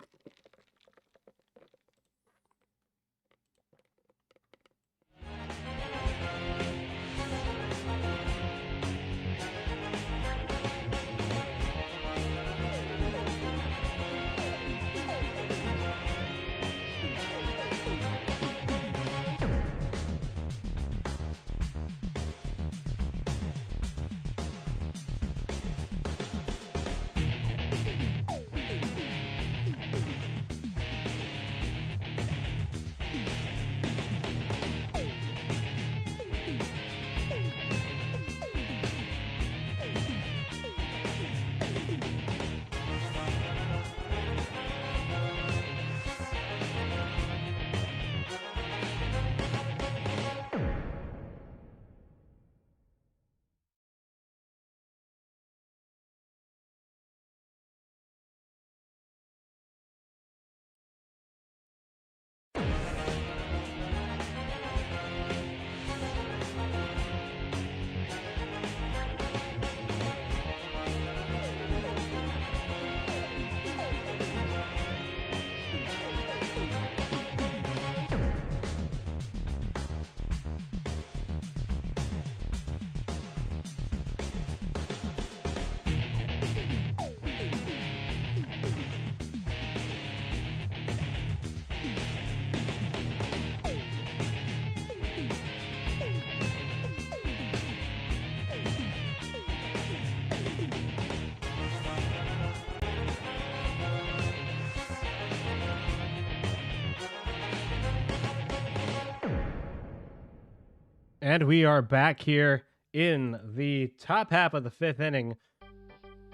And we are back here in the top half of the 5th inning.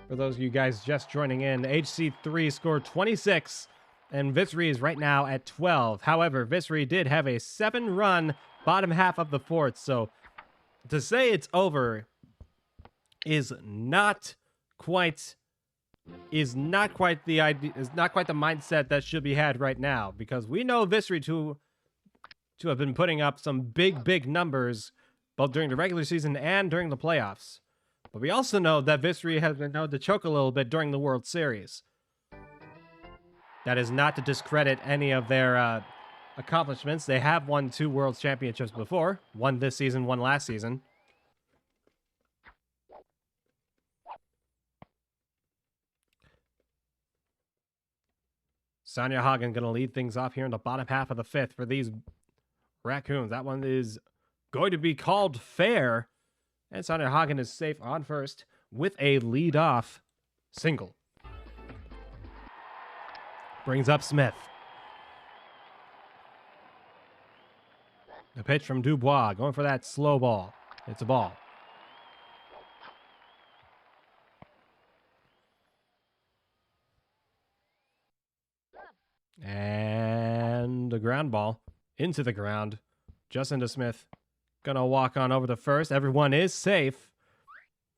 For those of you guys just joining in, HC3 scored 26, and Vissery is right now at 12. However, Vissery did have a 7-run bottom half of the 4th, so to say it's over is not quite the idea, is not quite the mindset that should be had right now, because we know Vissery to have been putting up some big numbers both during the regular season and during the playoffs. But we also know that Vissery has been known to choke a little bit during the World Series. That is not to discredit any of their accomplishments. They have won 2 World Championships before. One this season, one last season. Sonia Hagen going to lead things off here in the bottom half of the 5th for these Racoons. That one is going to be called fair. And Sonia Hagen is safe on first with a lead-off single. Brings up Smith. The pitch from Dubois, going for that slow ball. It's a ball. And a ground ball into the ground. Justin Smith gonna walk on over to first. Everyone is safe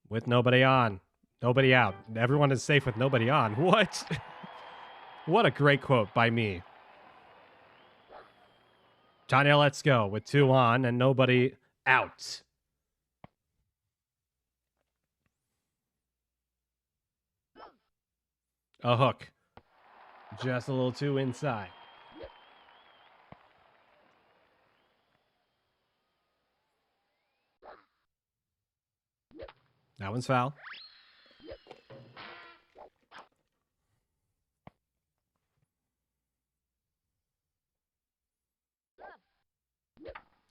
with nobody on. Nobody out. Everyone is safe with nobody on. What? What a great quote by me. Tanya, let's go with 2 on and nobody out. A hook. Just a little too inside. That one's foul.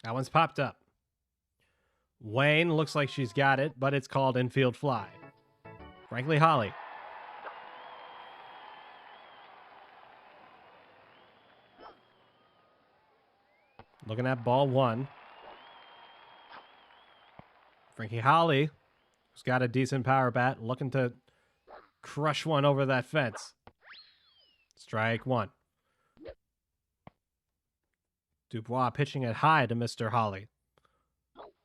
That one's popped up. Wayne looks like she's got it, but it's called infield fly. Frankly, Holly. Looking at ball 1. Frankie Holly, who's got a decent power bat, looking to crush one over that fence. Strike 1. Dubois pitching it high to Mr. Holly.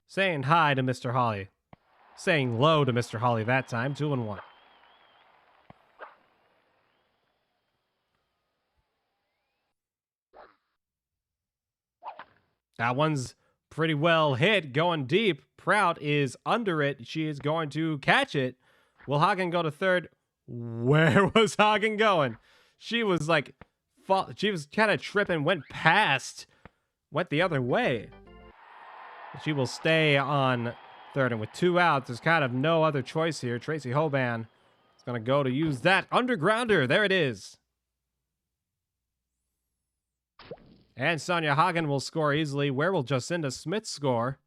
Saying hi to Mr. Holly. Saying low to Mr. Holly that time. 2-1. That one's pretty well hit, going deep. Prout is under it. She is going to catch it. Will Hagen go to third? Where was Hagen going? She was like, she was kind of tripping, went the other way. She will stay on third, and with 2 outs, there's kind of no other choice here. Tracy Hoban is going to go to use that undergrounder. There it is. And Sonia Hagen will score easily. Where will Jacinda Smith score?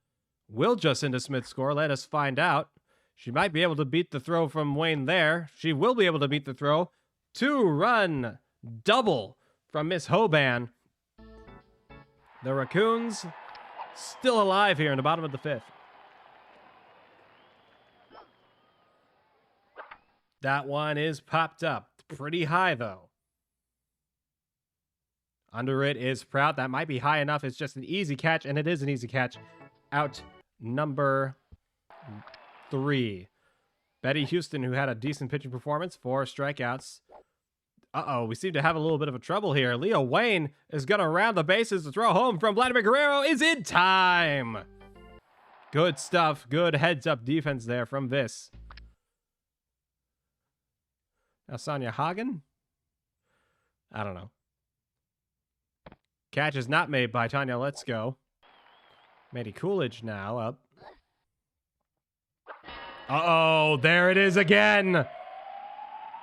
Will Jacinda Smith score? Let us find out. She might be able to beat the throw from Wayne there. She will be able to beat the throw. 2-run double from Miss Hoban. The Racoons still alive here in the bottom of the 5th. That one is popped up. Pretty high, though. Under it is Prout. That might be high enough. It's just an easy catch, and it is an easy catch. Out number 3. Betty Houston, who had a decent pitching performance, 4 strikeouts. Uh-oh, we seem to have a little bit of a trouble here. Leo Wayne is going to round the bases. The throw home from Vladimir Guerrero is in time. Good stuff. Good heads-up defense there from Viss. Now Sonia Hagen? I don't know. Catch is not made by Tanya Let's Go. Maddie Coolidge now up. Uh-oh, there it is again.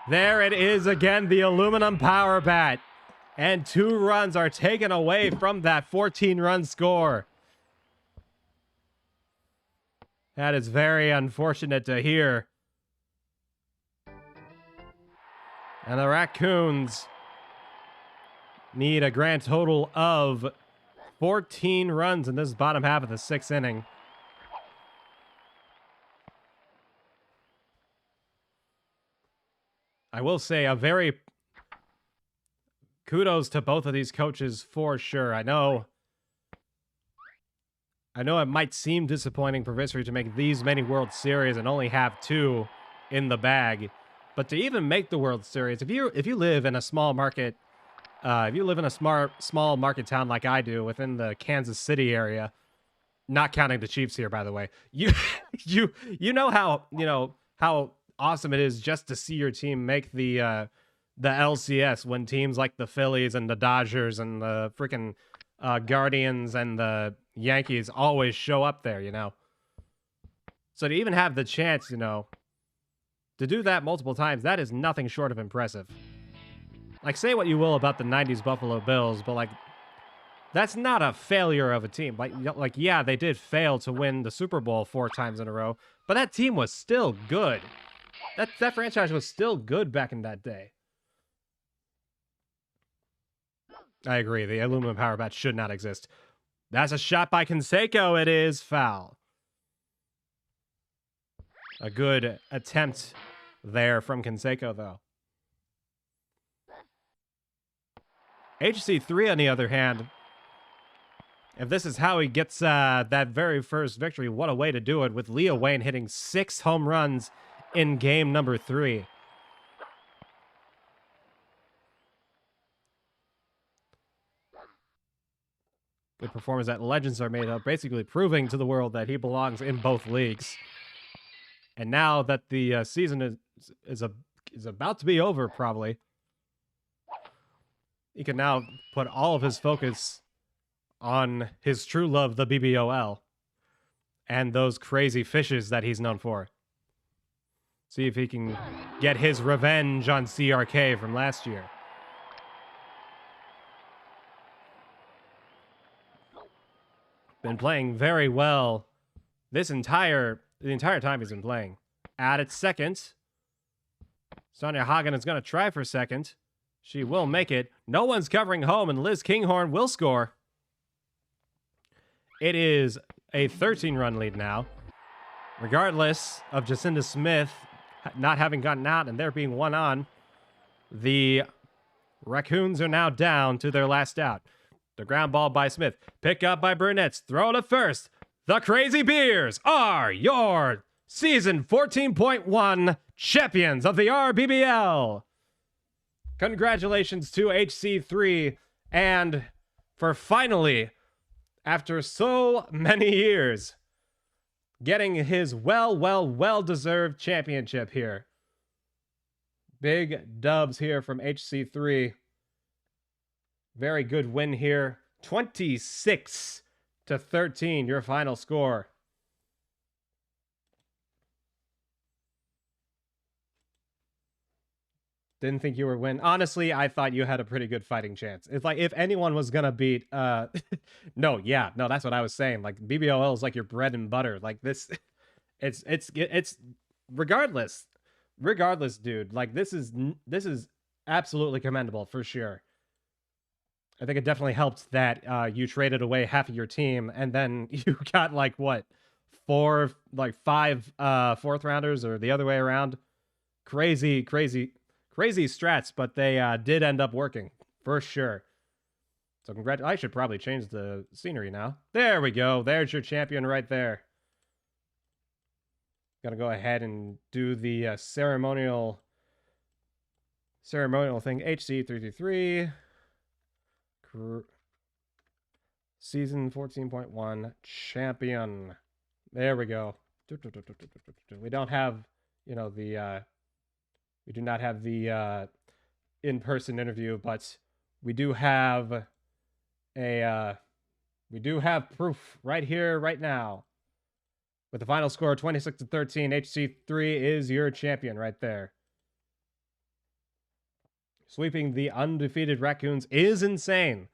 There it is again, the aluminum power bat. And 2 runs are taken away from that 14-run score. That is very unfortunate to hear. And the Racoons need a grand total of 14 runs in this bottom half of the 6th inning. I will say a very kudos to both of these coaches for sure. I know it might seem disappointing for Vissery to make these many World Series and only have 2 in the bag, but to even make the World Series, if you live in a small market, if you live in a small market town like I do within the Kansas City area, not counting the Chiefs here, by the way, you know how awesome it is just to see your team make the LCS when teams like the Phillies and the Dodgers and the freaking Guardians and the Yankees always show up there, you know. So to even have the chance, you know, to do that multiple times, that is nothing short of impressive. Like, say what you will about the 90s Buffalo Bills, but, like, that's not a failure of a team. Like, yeah, they did fail to win the Super Bowl 4 times in a row, but that team was still good. That franchise was still good back in that day. I agree. The aluminum power bat should not exist. That's a shot by Canseco. It is foul. A good attempt there from Canseco, though. HCIII, on the other hand, If this is how he gets that very first victory, what a way to do it, with Leo Wayne hitting 6 home runs in game number 3. Good performance that legends are made of, basically proving to the world that he belongs in both leagues. And now that the season is about to be over, probably, he can now put all of his focus on his true love, the BBOL, and those crazy fishes that he's known for. See if he can get his revenge on CRK from last year. Been playing very well the entire time he's been playing. At its second, Sonia Hagen is going to try for second. She will make it. No one's covering home, and Liz Kinghorn will score. It is a 13-run lead now. Regardless of Jacinda Smith not having gotten out and there being one on, the Racoons are now down to their last out. The ground ball by Smith. Pick up by Burnett's. Throw to first. The Crazy Beers are your Season 14.1 champions of the rBBL. Congratulations to HCIII, and for finally, after so many years, getting his well-deserved championship here. Big dubs here from HCIII. Very good win here. 26-13, your final score. Didn't think you were win. Honestly, I thought you had a pretty good fighting chance. It's like, if anyone was gonna beat no, that's what I was saying. Like, BBOL is like your bread and butter. Like, this it's regardless, dude. Like, this is absolutely commendable for sure. I think it definitely helped that you traded away half of your team, and then you got like what, 5 fourth rounders, or the other way around. Crazy strats, but they did end up working for sure. So I should probably change the scenery now. There we go. There's your champion right there. Gotta go ahead and do the ceremonial thing. HC333. Season 14.1 champion. There we go. We don't have, we do not have the in-person interview, but we do have proof right here, right now. With the final score 26-13, HC3 is your champion right there. Sweeping the undefeated Racoons is insane.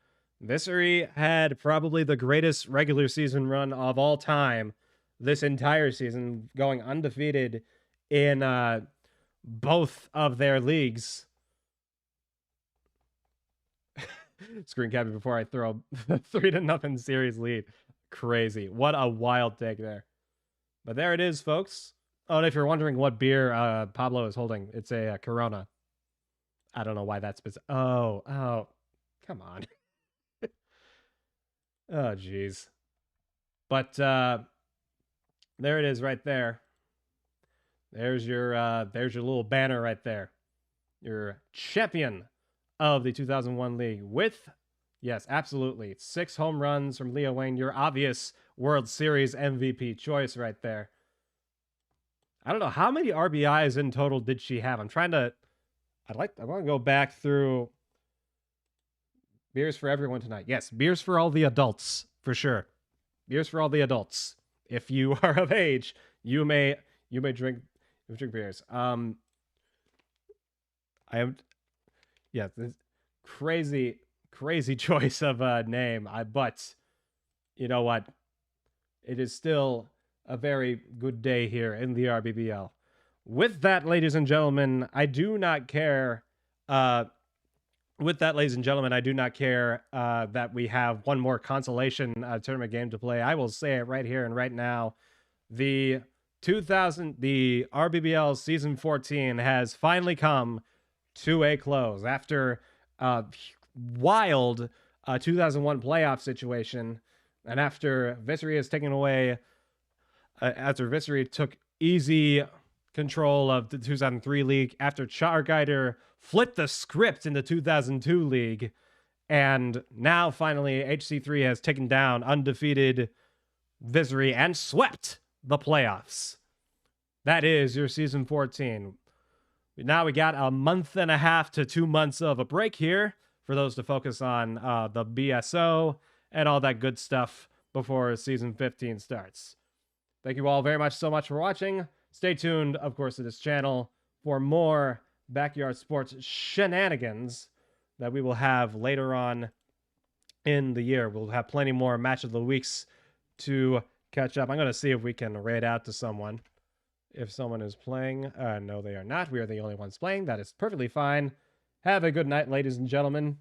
Vissery had probably the greatest regular season run of all time this entire season, going undefeated in both of their leagues. Screen capping before I throw a 3-0 series lead. Crazy. What a wild take there. But there it is, folks. Oh, and if you're wondering what beer Pablo is holding, it's a Corona. I don't know why that's specific. Oh, come on. Oh, jeez. But there it is right there. There's your little banner right there. Your champion of the 2001 league with, yes, absolutely, 6 home runs from Leo Wayne, your obvious World Series MVP choice right there. I don't know, how many RBIs in total did she have? I want to go back through beers for everyone tonight. Yes, beers for all the adults, for sure. Beers for all the adults. If you are of age, you may drink beers. This crazy choice of a name. But you know what? It is still a very good day here in the rBBL. With that, ladies and gentlemen, I do not care. That we have one more consolation tournament game to play. I will say it right here and right now. The rBBL Season 14 has finally come to a close after a wild 2001 playoff situation And after Vissery has taken away, after Vissery took easy control of the 2003 league, after Charguider flipped the script in the 2002 league, and now finally HC3 has taken down undefeated Vissery and swept the playoffs. That is your season 14. Now we got a month and a half to 2 months of a break here for those to focus on the BSO and all that good stuff before season 15 starts. Thank you all very much so much for watching. Stay tuned, of course, to this channel for more backyard sports shenanigans that we will have later on in the year. We'll have plenty more match of the weeks to catch up. I'm going to see if we can raid out to someone. If someone is playing, no, they are not. We are the only ones playing. That is perfectly fine. Have a good night, ladies and gentlemen.